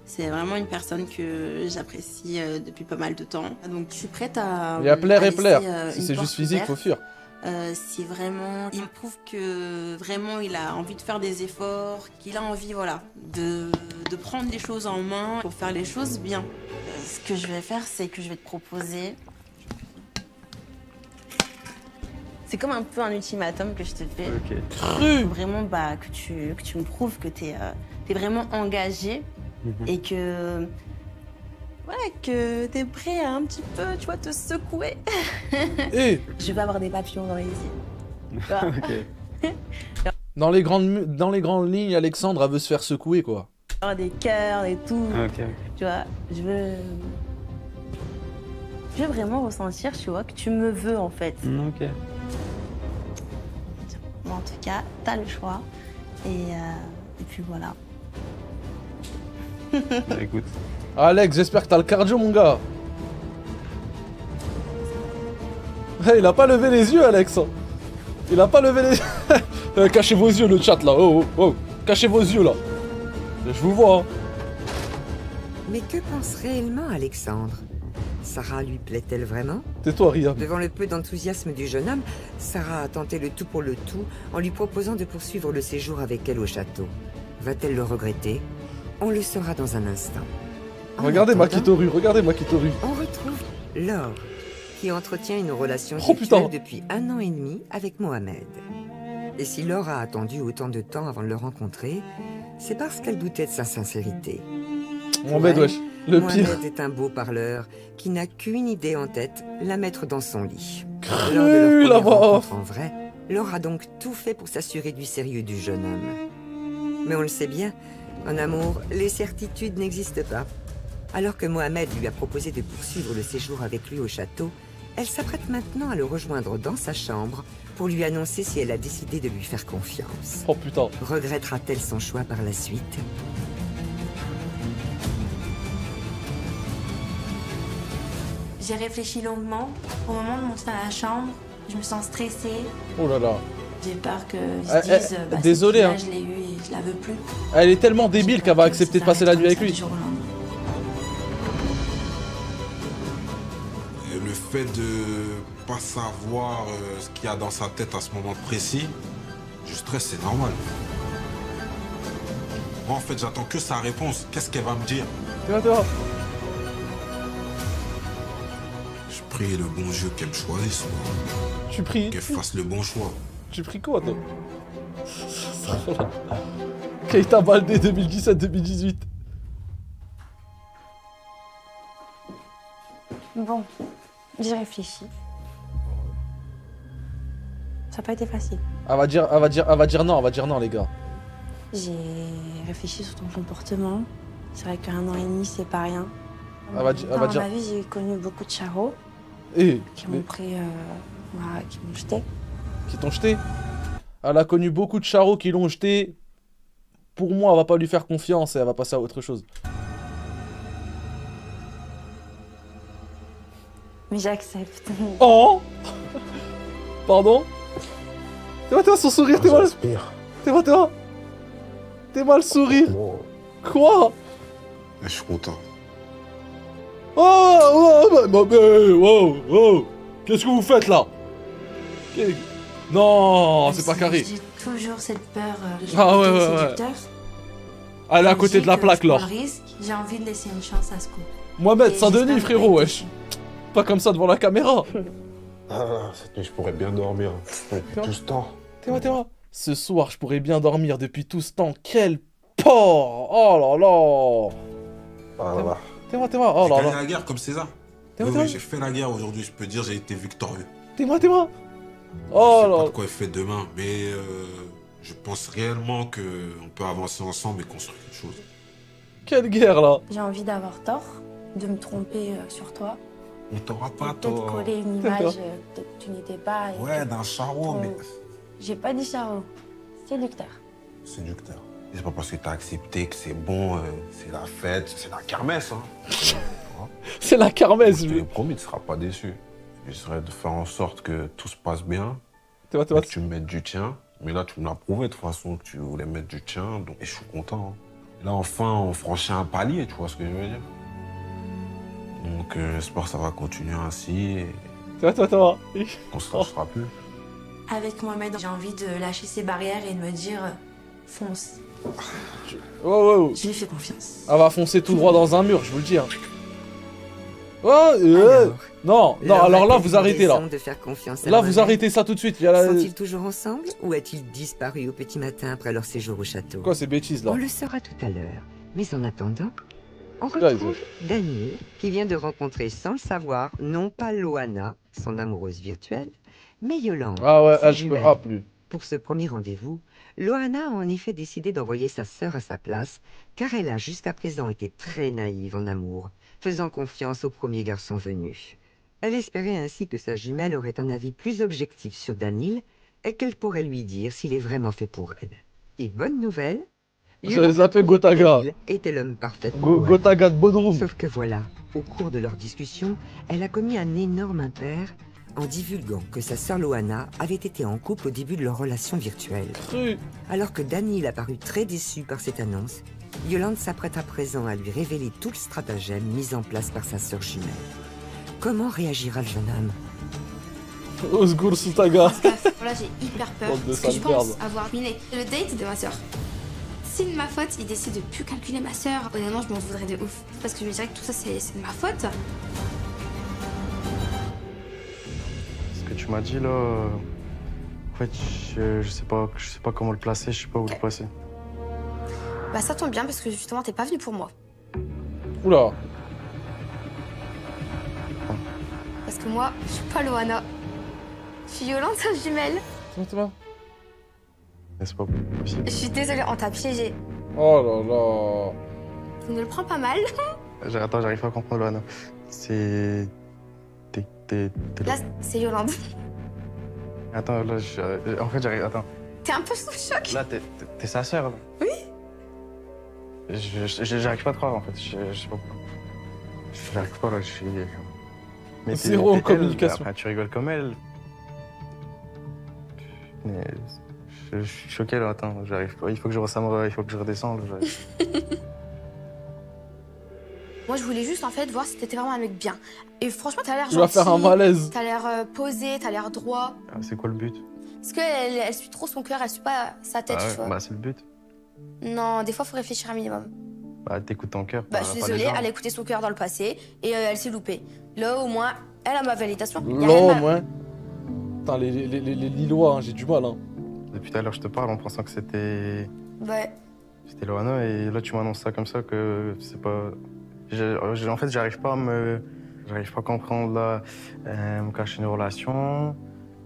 C'est vraiment une personne que j'apprécie depuis pas mal de temps. Donc je suis prête à... Il y a plaire et laisser, plaire. Si une c'est porte juste physique, faut ouverte. fuir. Si vraiment il me prouve que vraiment il a envie de faire des efforts, qu'il a envie voilà de prendre les choses en main pour faire les choses bien. Ce que je vais faire, c'est que je vais te proposer... C'est comme un peu un ultimatum que je te fais. Ok. Cru. Vraiment, bah, que tu me prouves que t'es vraiment engagé et que... Voilà, que t'es prêt à un petit peu, tu vois, te secouer. Et Je vais avoir des papillons dans les yeux. Tu vois. Ok. dans les grandes lignes, Alexandre, elle veut se faire secouer, quoi. Avoir des cœurs et tout. Ok. Tu vois, je veux vraiment ressentir, tu vois, que tu me veux, en fait. Ok. Bon, en tout cas, t'as le choix. Et puis voilà. Bah, écoute. Alex, j'espère que t'as le cardio, mon gars. Il a pas levé les yeux, Alex. Il a pas levé les yeux. Cachez vos yeux, le chat, là. Oh, oh, oh. Cachez vos yeux, là. Je vous vois. Hein. Mais que pense réellement Alexandre? Sarah lui plaît-elle vraiment? Tais-toi, Ria. Devant le peu d'enthousiasme du jeune homme, Sarah a tenté le tout pour le tout en lui proposant de poursuivre le séjour avec elle au château. Va-t-elle le regretter? On le saura dans un instant. En Regardez attendant, Makitoru, regardez Makitoru. On retrouve Laure, qui entretient une relation Oh, putain. sexuelle depuis 1 an et demi avec Mohamed. Et si Laure a attendu autant de temps avant de le rencontrer, c'est parce qu'elle doutait de sa sincérité. Mohamed, Pour elle, wesh. Le Mohamed pire. est un beau parleur qui n'a qu'une idée en tête, la mettre dans son lit. Cru, Lors de leur la première voix rencontre off. en vrai, Laure a donc tout fait pour s'assurer du sérieux du jeune homme. Mais on le sait bien, en amour, les certitudes n'existent pas. Alors que Mohamed lui a proposé de poursuivre le séjour avec lui au château, elle s'apprête maintenant à le rejoindre dans sa chambre pour lui annoncer si elle a décidé de lui faire confiance. Oh putain. Regrettera-t-elle son choix par la suite? J'ai réfléchi longuement. Au moment de monter dans la chambre, je me sens stressée. Oh là là. J'ai peur qu'ils Eh, se disent eh, bah, désolé, cette hein. fille-là, je l'ai eue et je la veux plus. Elle est tellement débile qu'elle va accepter de passer la nuit avec lui. Du jour au lendemain. Et le fait de pas savoir ce qu'il y a dans sa tête à ce moment précis, du stress, c'est normal. Moi, en fait, j'attends que sa réponse. Qu'est-ce qu'elle va me dire? Tu vois. Je prie le bon Dieu qu'elle me choisisse, moi. Tu pries. Qu'elle fasse le bon choix. Tu pries quoi, toi? Keita Baldé 2017-2018. Bon, j'ai réfléchi. Ça n'a pas été facile. Elle va dire non, les gars. J'ai réfléchi sur ton comportement. C'est vrai qu'un an et demi, c'est pas rien. Elle va dire. Dans ma vie, j'ai connu beaucoup de charros Eh, qui m'ont pris, qui m'ont jeté. qui t'ont jeté. Elle a connu beaucoup de charros qui l'ont jeté. Pour moi, elle va pas lui faire confiance et elle va passer à autre chose. Mais j'accepte. Oh Pardon? T'es son sourire, t'es mal. T'es mal sourire. Quoi? Je suis content. Oh, qu'est-ce que vous faites là? Non, c'est pas carré. J'ai toujours cette peur de Ah ouais. séducteur. Elle est à côté de la plaque, là. là. J'ai envie de laisser une chance à ce coup. Mohamed, Et Saint-Denis, j'espère frérot, pas wesh. Pas comme ça devant la caméra. Ah, cette nuit, je pourrais bien dormir. Depuis tout ce temps. T'es-moi. Ce soir, je pourrais bien dormir depuis tout ce temps. Quel porc! Oh là là! Ah là là. T'es-moi. Oh J'ai là gagné là. la guerre comme César. T'es-moi. Oui, j'ai fait la guerre aujourd'hui. Je peux dire j'ai été victorieux. T'es-moi. Je Oh sais là pas là. de quoi il fait demain, mais je pense réellement qu'on peut avancer ensemble et construire quelque chose. Quelle guerre là! J'ai envie d'avoir tort, de me tromper sur toi. On t'aura pas, Peut-être toi. coller une image, peut-être que tu n'étais pas. et Ouais, que d'un charreau, ton- mais J'ai pas dit charreau. Séducteur. séducteur. C'est pas parce que t'as accepté que c'est bon, c'est la fête, c'est la kermesse, hein. C'est la kermesse, Je te promis, tu seras pas déçu. J'essaierai de faire en sorte que tout se passe bien, T'es que tu me mettes du tien. Mais là, tu me l'as prouvé de toute façon que tu voulais mettre du tien, donc et je suis content. Hein. Là, enfin, on franchit un palier, tu vois ce que je veux dire. Donc, j'espère que ça va continuer ainsi et T'es-moi. qu'on se lâchera plus. Avec Mohamed, j'ai envie de lâcher ses barrières et de me dire fonce. Oh. Je lui fais confiance. Elle va foncer tout droit dans un mur, je vous le dis. Hein. Oh, non, Laure alors là, a-t-elle vous eu arrêtez là. raison de faire confiance à Là, vous Mohamed? arrêtez ça tout de suite. Il y a la... Sont-ils toujours ensemble ou a-t-il disparu au petit matin après leur séjour au château? Quoi ces bêtises là? On le saura tout à l'heure. Mais en attendant, on Là, retrouve Daniel qui vient de rencontrer sans le savoir non pas Loana, son amoureuse virtuelle, mais Yolande. Ah ouais, sa elle, je peux... jumelle. Ah, plus. Pour ce premier rendez-vous, Loana a en effet décidé d'envoyer sa sœur à sa place, car elle a jusqu'à présent été très naïve en amour, faisant confiance au premier garçon venu. Elle espérait ainsi que sa jumelle aurait un avis plus objectif sur Daniel et qu'elle pourrait lui dire s'il est vraiment fait pour elle. Et bonne nouvelle, Ça s'appelle Gotaga. était l'homme parfait pour elle. Gotaga de Bodrum. Sauf que voilà, au cours de leur discussion, elle a commis un énorme impair en divulguant que sa sœur Loana avait été en couple au début de leur relation virtuelle. Alors que Daniel a paru très déçu par cette annonce, Yolande s'apprête à présent à lui révéler tout le stratagème mis en place par sa sœur jumelle. Comment réagira le jeune homme? Osgur Sutaga. Là, j'ai hyper peur Bande de parce que je sales pense merdes. avoir ruiné le date de ma sœur. Si de ma faute, il décide de plus calculer ma sœur, honnêtement, je m'en voudrais de ouf. Parce que je me dirais que tout ça, c'est de ma faute. Ce que tu m'as dit là, en fait, je sais pas comment le placer, je sais pas où le placer. Bah ça tombe bien parce que justement t'es pas venu pour moi. Oula. Parce que moi, je suis pas Loana. Je suis Yolande, sa jumelle. T'es-moi. Mais c'est pas possible. Je suis désolée, on t'a piégé. Oh là là. Tu ne le prends pas mal. Attends, j'arrive pas à comprendre, Loana. C'est... T'es Là, c'est Yolande. Attends, là, en fait, j'arrive... Attends. T'es un peu sous le choc. Là, t'es sa sœur, là. Oui. J'arrive pas à te croire, en fait. Je sais pas pourquoi. J'arrive pas, là, je suis... Mais Zéro t'es elle, communication. enfin, tu rigoles comme elle. Mais je suis choqué là, attends, j'arrive pas. Il faut que je redescende. Moi, je voulais juste en fait voir si t'étais vraiment un mec bien. Et franchement, t'as l'air Il va gentil. faire un malaise. T'as l'air posé, t'as l'air droit. Ah, c'est quoi le but? Parce qu'elle elle suit trop son cœur, elle suit pas sa tête, tu vois. Bah c'est le but. Non, des fois, faut réfléchir un minimum. Bah t'écoutes ton cœur. Bah, je suis désolée, elle a écouté son cœur dans le passé et elle s'est loupée. Là, au moins, elle a ma validation. Y a Là, rien au à- moins. Putain, les Lillois, hein, j'ai du mal. Hein. Depuis tout à l'heure, je te parle en pensant que c'était Ouais. Loana et là tu m'annonces ça comme ça que c'est pas. En fait, j'arrive pas à comprendre là, me cacher une relation.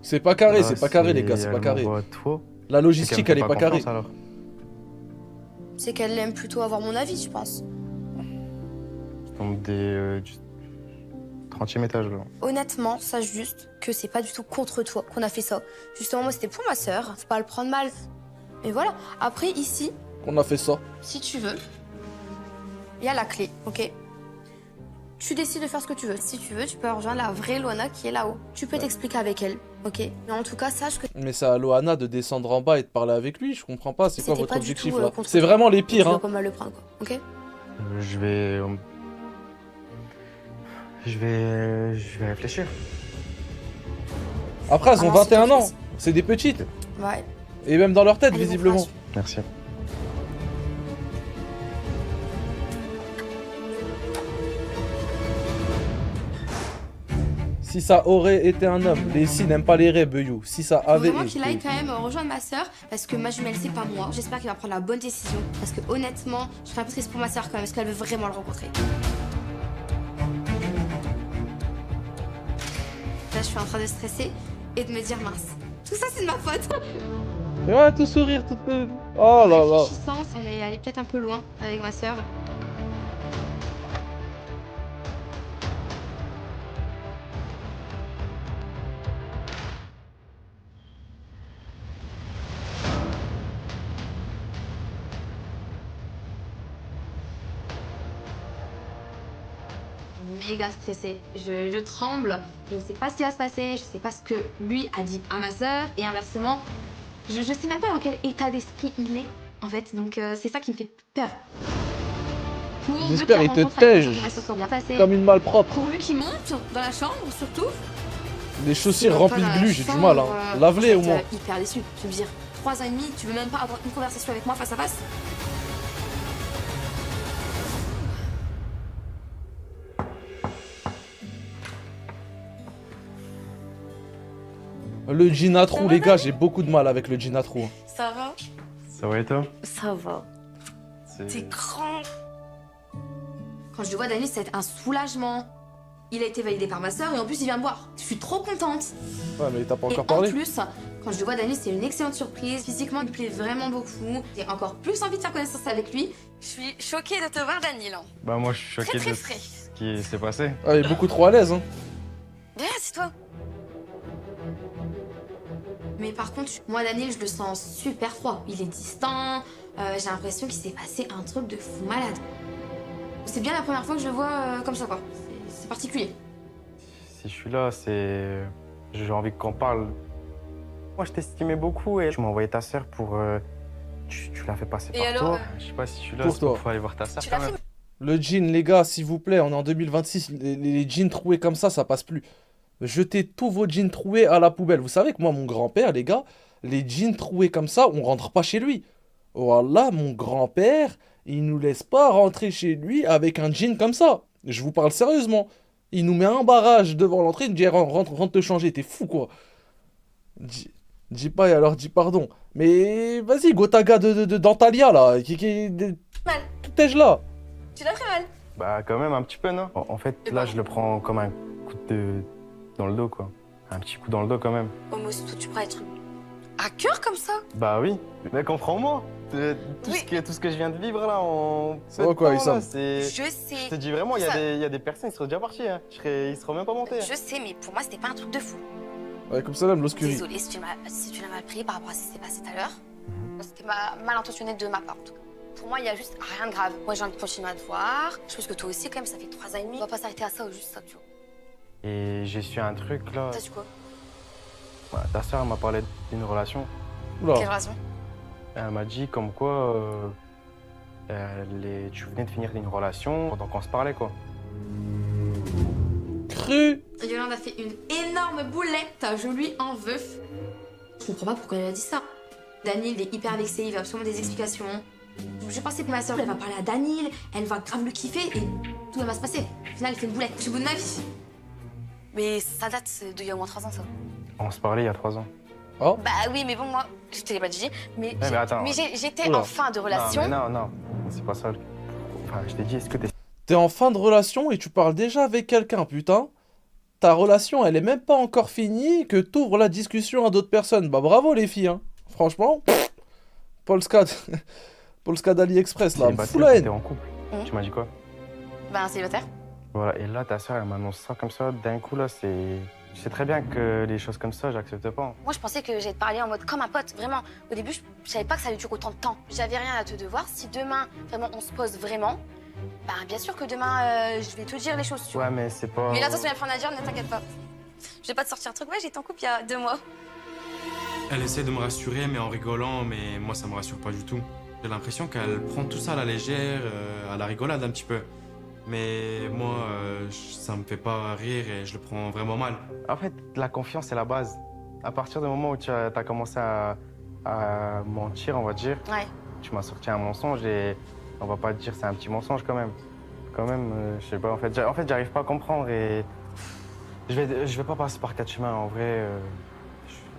C'est pas carré, Là, c'est pas carré, les gars, c'est elle pas carré. m'envoie tout. La logistique, C'est elle qu'elle est me pas fait carrée. confiance, alors. C'est qu'elle aime plutôt avoir mon avis, je pense. Je tombe du 30e étage là. Honnêtement, sache juste que c'est pas du tout contre toi qu'on a fait ça. Justement, moi, c'était pour ma sœur. Faut pas le prendre mal. Et voilà. Après, ici, On a fait ça. si tu veux, il y a la clé, ok? Tu décides de faire ce que tu veux. Si tu veux, tu peux rejoindre la vraie Loana qui est là-haut. Tu peux t'expliquer avec elle, ok? Mais en tout cas, sache que Mais c'est à Loana de descendre en bas et de parler avec lui, je comprends pas, c'est quoi c'était votre pas du objectif tout, là contre C'est toi. vraiment les Tu pires, dois hein. pas mal le prendre, quoi, ok? Je vais réfléchir. Après, elles ont Alors, c'est 21 toi ans, qui décides. c'est des petites. Ouais. Et même dans leur tête, Allez, bon visiblement. courage. Merci. Si ça aurait été un homme, les si n'aiment pas les raies, Beuyou. Si ça Faut avait vraiment qu'il aille été. quand même rejoindre ma sœur parce que ma jumelle c'est pas moi. J'espère qu'il va prendre la bonne décision parce que honnêtement, je serais un peu triste pour ma sœur quand même parce qu'elle veut vraiment le rencontrer. Là, je suis en train de stresser et de me dire mince. Tout ça c'est de ma faute. Mais ouais, tout sourire, tout. Oh là là. Réfléchissant, on est allé peut-être un peu loin avec ma sœur. Méga stressée, je tremble, je ne sais pas ce qui va se passer, je sais pas ce que lui a dit à ma sœur et inversement, je sais même pas dans quel état d'esprit il est en fait, donc c'est ça qui me fait peur. Pour J'espère que il la te rencontre tège. avec elle se soit bien passée. Comme une malpropre. Pourvu qu'il monte dans la chambre surtout. Les chaussures Pas remplies dans de la glu, j'ai du chambre, mal, hein. Lave-les au je vais moins. être, hyper déçue, je veux dire, 3 ans et demi, tu veux même pas avoir une conversation avec moi face à face? Le jean à trous, les gars, j'ai beaucoup de mal avec le jean à trous. Ça va? Ça va et toi? Ça va. C'est- T'es grand. Quand je le vois, Daniel, c'est un soulagement. Il a été validé par ma sœur et en plus il vient me voir. Je suis trop contente. Ouais, mais t'as pas Et encore en parlé. plus, quand je le vois, Daniel, c'est une excellente surprise. Physiquement, il me plaît vraiment beaucoup. J'ai encore plus envie de faire connaissance avec lui. Je suis choquée de te voir, Daniel. Bah moi je suis choqué Très, de très frais. ce qui s'est passé. Ah, il est beaucoup trop à l'aise, hein. Viens, c'est toi. Mais par contre, moi, Daniel, je le sens super froid. Il est distant. J'ai l'impression qu'il s'est passé un truc de fou malade. C'est bien la première fois que je le vois comme ça, quoi. C'est particulier. Si je suis là, c'est. J'ai envie qu'on parle. Moi, je t'estimais beaucoup et tu m'as envoyé ta sœur pour. Tu l'as fait passer Et par alors, toi. Je sais pas si je suis là, Pour c'est toi. pour aller voir ta sœur Tu quand l'as même. fait? Le jean, les gars, s'il vous plaît, on est en 2026, les jeans troués comme ça passe plus. Jetez tous vos jeans troués à la poubelle. Vous savez que moi, mon grand-père, les gars, les jeans troués comme ça, on rentre pas chez lui. Voilà, mon grand-père, il nous laisse pas rentrer chez lui avec un jean comme ça. Je vous parle sérieusement. Il nous met un barrage devant l'entrée, il nous dit rentre te changer, t'es fou quoi. Dis pas et alors dis pardon. Mais vas-y, Gotaga d'Antalya là, Mal. T'es là. Tu l'as pris mal. Bah, quand même, un petit peu, non? En fait, Et là, ben. je le prends comme un coup dans le dos, quoi. Un petit coup dans le dos, quand même. Oh, mais toi, tu prends être à cœur comme ça? Bah oui. Mais comprends-moi. Tout Oui. ce que je viens de vivre, là, en. Ça va quoi, peu de temps, là, Issam? c'est. Je sais. Je te dis vraiment, il y, Ça- a des personnes, ils seraient déjà partis. Hein. Ils seraient même pas montés. hein. Je sais, mais pour moi, c'était pas un truc de fou. Ouais, comme ça là, l'oscuri. Désolée si tu l'as mal pris par rapport à ce qui s'est passé tout à l'heure. C'était mal intentionné de ma part, en tout cas. Pour moi, il y a juste rien de grave. Moi, j'ai envie de continuer à te voir. Je pense que toi aussi, quand même, ça fait 3 ans et demi. On va pas s'arrêter à ça ou juste ça, tu vois. Et j'ai su un truc, là. T'as su quoi? Bah, ta soeur m'a parlé d'une relation. Oula. Quelle relation? Elle m'a dit comme quoi tu venais de finir une relation pendant qu'on se parlait, quoi. Cru. Yolande a fait une énorme boulette, je lui en veux. Je comprends pas pourquoi elle a dit ça. Daniel est hyper vexé, il veut absolument des explications. Je pensais que ma soeur, elle va parler à Daniel, elle va grave le kiffer et tout va se passer. Au final, elle fait une boulette. Je suis au bout de ma vie. Mais ça date d'il y a au moins 3 ans, ça. On se parlait il y a 3 ans. Oh. Bah oui, mais bon, moi, je te l'ai pas dit, mais, mais attends. j'étais Oula. en fin de relation. Non, c'est pas ça. Enfin, je t'ai dit, est-ce que t'es... T'es en fin de relation et tu parles déjà avec quelqu'un, putain. Ta relation, elle est même pas encore finie que t'ouvres la discussion à d'autres personnes. Bah bravo les filles, hein. Franchement, Polska d'AliExpress, là, Célibataire, fous la haine. t'es en couple. Tu m'as dit quoi? Bah un célibataire. Voilà, et là, ta soeur, elle m'annonce ça comme ça, d'un coup, là, c'est... Je sais très bien que les choses comme ça, j'accepte pas. Moi, je pensais que j'allais te parler en mode comme un pote, vraiment. Au début, je savais pas que ça allait durer autant de temps. J'avais rien à te devoir. Si demain, vraiment, on se pose vraiment, bah bien sûr que demain, je vais te dire les choses, tu vois. Ouais, mais c'est pas... Mais là, attention, il y a plus rien à dire, ne t'inquiète pas. Je vais pas te sortir un truc. Ouais, j'étais en couple il y a 2 mois. Elle essaie de me rassurer, mais en rigolant, mais moi, ça me rassure pas du tout. J'ai l'impression qu'elle prend tout ça à la légère, à la rigolade un petit peu. Mais moi, ça me fait pas rire et je le prends vraiment mal. En fait, la confiance, c'est la base. À partir du moment où tu as commencé à mentir, on va dire, Ouais. tu m'as sorti un mensonge et on va pas te dire c'est un petit mensonge quand même. Quand même, je sais pas, en fait, j'arrive pas à comprendre et je vais pas passer par 4 chemins. En vrai,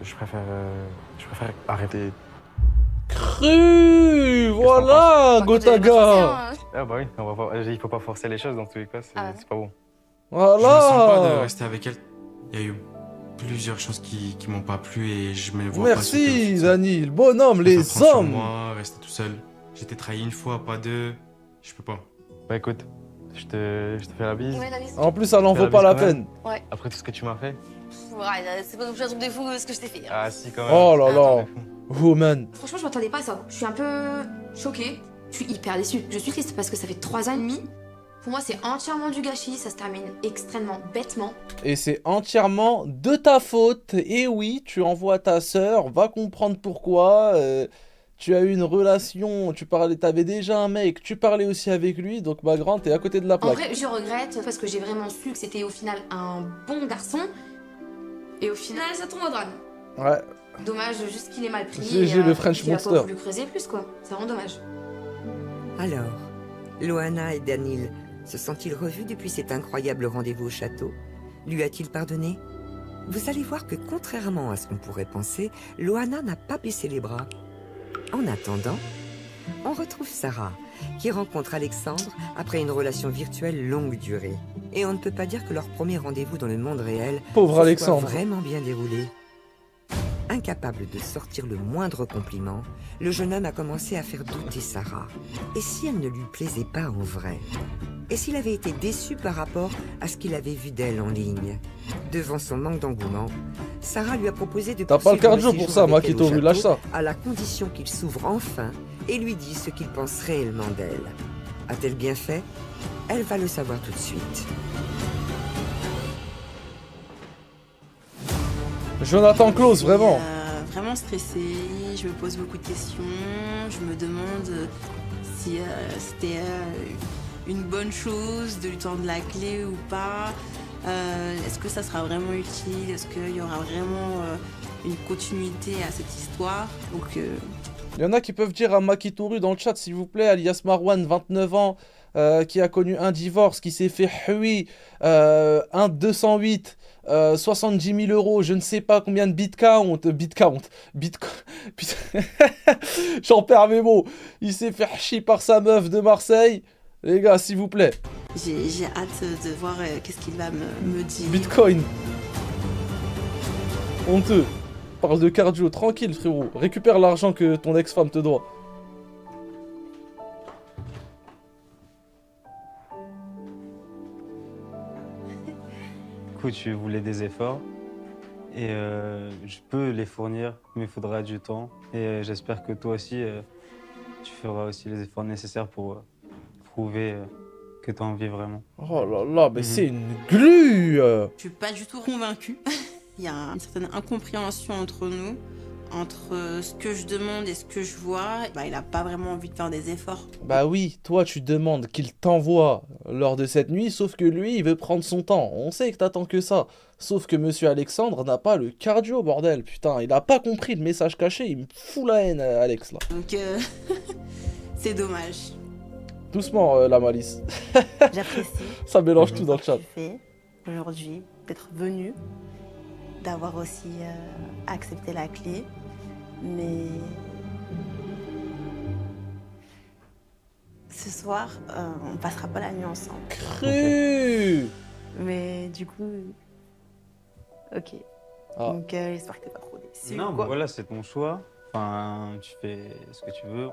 je préfère arrêter. Cru, voilà, Gotaga. Ah bah oui, il faut pas forcer les choses dans tous les cas, c'est pas bon. Voilà. Je me sens pas de rester avec elle. Il y a eu plusieurs choses qui m'ont pas plu et je me vois pas. Merci, Daniel, bonhomme, les prendre sur hommes. moi, rester tout seul. J'étais trahi une fois, pas 2. Je peux pas. Bah écoute, je te fais la bise. Ouais, la bise. En plus, ça n'en Je te vaut pas la bise quand même. peine. Ouais. Après tout ce que tu m'as fait. Ouais, c'est pas non plus un truc de fou ce que je t'ai fait. Ah si, quand même. Oh là là, woman. Franchement, je m'attendais pas à ça. Je suis un peu choquée. Je suis hyper déçue. Je suis triste parce que ça fait 3 ans et demi. Pour moi, c'est entièrement du gâchis. Ça se termine extrêmement bêtement. Et c'est entièrement de ta faute. Et oui, tu envoies ta sœur, va comprendre pourquoi. Tu as eu une relation, t'avais déjà un mec, tu parlais aussi avec lui, donc ma grande, t'es à côté de la En plaque. vrai, je regrette parce que j'ai vraiment su que c'était au final un bon garçon. Et au final, ça tombe au drame. Ouais. Dommage, juste qu'il est mal pris. GG, le French qu'il a Monster. pas voulu creuser plus, quoi. C'est vraiment dommage. Alors, Loana et Daniel se sont-ils revus depuis cet incroyable rendez-vous au château? Lui a-t-il pardonné? Vous allez voir que contrairement à ce qu'on pourrait penser, Loana n'a pas baissé les bras. En attendant, on retrouve Sarah, qui rencontre Alexandre après une relation virtuelle longue durée. Et on ne peut pas dire que leur premier rendez-vous dans le monde réel Pauvre se soit Alexandre. vraiment bien déroulé. Incapable de sortir le moindre compliment, le jeune homme a commencé à faire douter Sarah. Et si elle ne lui plaisait pas en vrai? Et s'il avait été déçu par rapport à ce qu'il avait vu d'elle en ligne? Devant son manque d'engouement, Sarah lui a proposé de T'as pas le poursuivre cardio séjour pour ça, avec elle au Makito, lâche château, ça. à la condition qu'il s'ouvre enfin et lui dise ce qu'il pense réellement d'elle. A-t-elle bien fait? Elle va le savoir tout de suite. Jonathan Claus, vraiment. Vraiment stressée, je me pose beaucoup de questions, je me demande si c'était une bonne chose de lui tendre la clé ou pas. Est-ce que ça sera vraiment utile? Est-ce qu'il y aura vraiment une continuité à cette histoire? Donc, Il y en a qui peuvent dire à Makitoru dans le chat, s'il vous plaît, alias Marwan, 29 ans, qui a connu un divorce, qui s'est fait hui, un 208, 70 000 euros, je ne sais pas combien de bitcoin, j'en perds mes mots, il s'est fait chier par sa meuf de Marseille, les gars, s'il vous plaît. j'ai hâte de voir qu'est-ce qu'il va me dire. Bitcoin. Honteux. Parle de cardio, tranquille frérot, récupère l'argent que ton ex-femme te doit. Du coup, tu voulais des efforts et je peux les fournir, mais il faudra du temps. Et j'espère que toi aussi, tu feras aussi les efforts nécessaires pour prouver que tu as envie vraiment. Oh là là, mais c'est une glu. Je suis pas du tout convaincue. Il y a une certaine incompréhension entre nous, entre ce que je demande et ce que je vois. Bah, il a pas vraiment envie de faire des efforts. Bah oui, toi tu demandes qu'il t'envoie lors de cette nuit, sauf que lui il veut prendre son temps. On sait que t'attends que ça. Sauf que monsieur Alexandre n'a pas le cardio, bordel. Putain, il a pas compris le message caché, il me fout la haine, Alex, là. Donc, c'est dommage. Doucement, la malice. J'apprécie Ça mélange tout dans le chat. fait aujourd'hui d'être venu, d'avoir aussi accepté la clé, mais ce soir, on passera pas la nuit ensemble. Cru. Mais du coup, ok. Ah. Donc j'espère que t'es pas trop déçu. Non, quoi. mais voilà, c'est ton choix. Enfin, tu fais ce que tu veux.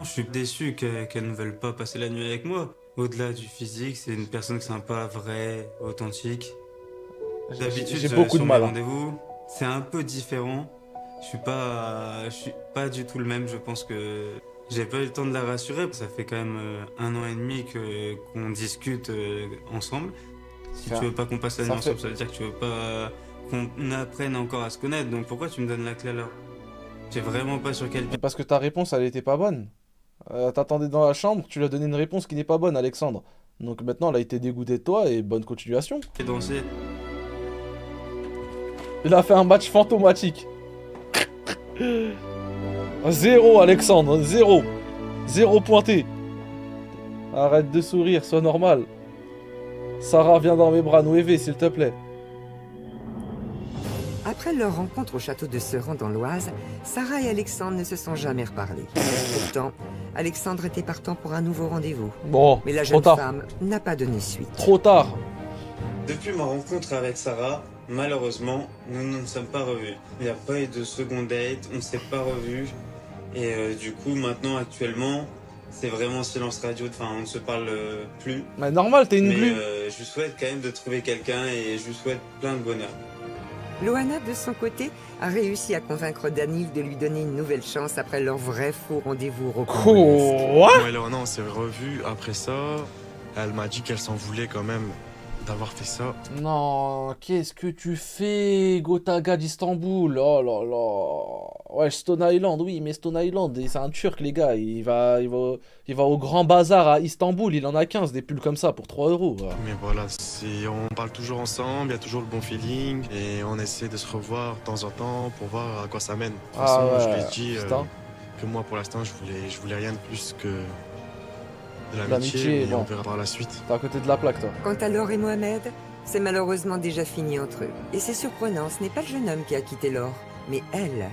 Je suis déçu qu'elle ne veuille pas passer la nuit avec moi. Au-delà du physique, c'est une personne sympa, vraie, authentique. D'habitude, j'ai beaucoup de sur mal, mes hein. rendez-vous, c'est un peu différent. Je suis pas du tout le même. Je pense que j'ai pas eu le temps de la rassurer. Ça fait quand même 1 an et demi qu'on discute ensemble. Si Ça- tu veux pas qu'on passe la ça nuit ensemble, fait- ça veut dire que tu veux pas qu'on apprenne encore à se connaître. Donc pourquoi tu me donnes la clé alors? J'ai vraiment pas sur quel pied. Parce que ta réponse, elle était pas bonne. T'attendais dans la chambre, tu lui as donné une réponse qui n'est pas bonne, Alexandre. Donc maintenant, elle a été dégoûtée de toi et bonne continuation. danser. Il a fait un match fantomatique. 0, Alexandre, 0. 0 pointé. Arrête de sourire, sois normal. Sarah, viens dans mes bras, nous élever, s'il te plaît. Après leur rencontre au château de Seran dans l'Oise, Sarah et Alexandre ne se sont jamais reparlé. Pourtant, Alexandre était partant pour un nouveau rendez-vous. Bon, Mais la trop jeune tard. femme n'a pas donné suite. Trop tard. Depuis ma rencontre avec Sarah, malheureusement, nous ne nous sommes pas revus. Il n'y a pas eu de second date, on ne s'est pas revus. Et du coup, maintenant, actuellement, c'est vraiment silence radio. Enfin, on ne se parle plus. Mais normal, t'es une Mais glu. je lui souhaite quand même de trouver quelqu'un et je lui souhaite plein de bonheur. Loana, de son côté, a réussi à convaincre Daniel de lui donner une nouvelle chance après leur vrai faux rendez-vous rocambolesque. Moi et Loana, on s'est revus après ça. Elle m'a dit qu'elle s'en voulait quand même d'avoir fait ça. Non, qu'est-ce que tu fais, Gotaga d'Istanbul? Oh là là. Ouais, Stone Island, oui, mais Stone Island, c'est un Turc, les gars. Il va au Grand Bazar à Istanbul, il en a 15, des pulls comme ça, pour 3 euros. Mais voilà, on parle toujours ensemble, il y a toujours le bon feeling et on essaie de se revoir de temps en temps pour voir à quoi ça mène. De toute façon, Ah je lui ouais, ai dit putain. que moi pour l'instant je voulais rien de plus que de L'amitié, l'amitié, mais bon. on verra par la suite. T'es à côté de la plaque, toi. Quant à Laure et Mohamed, c'est malheureusement déjà fini entre eux. Et c'est surprenant, ce n'est pas le jeune homme qui a quitté Laure, mais elle.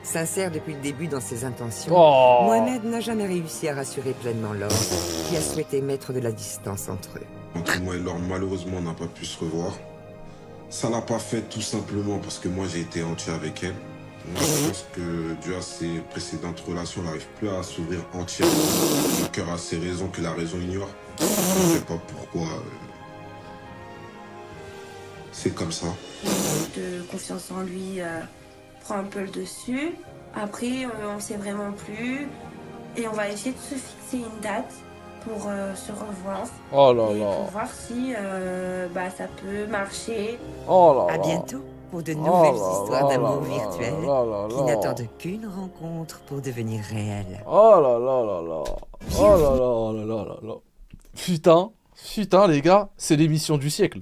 Sincère depuis le début dans ses intentions, Oh. Mohamed n'a jamais réussi à rassurer pleinement Laure, qui a souhaité mettre de la distance entre eux. Entre moi et Laure, malheureusement, on n'a pas pu se revoir. Ça l'a pas fait tout simplement parce que moi, j'ai été entier avec elle. Moi, je pense que dû à ses précédentes relations, elle n'arrive plus à s'ouvrir entièrement. Le cœur a ses raisons que la raison ignore. Je ne sais pas pourquoi. C'est comme ça. De confiance en lui prend un peu le dessus. Après, on sait vraiment plus. Et on va essayer de se fixer une date pour se revoir. Oh là et là. pour voir si ça peut marcher. Oh là À là. bientôt pour de Oh nouvelles là histoires là d'amour là virtuel là là qui là. n'attendent qu'une rencontre pour devenir réelles. Oh là là là là. Oh là là oh là là là là. Putain, les gars, c'est l'émission du siècle.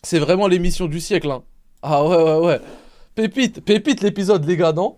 C'est vraiment l'émission du siècle, hein. Ah ouais. Pépite l'épisode, les gars, non?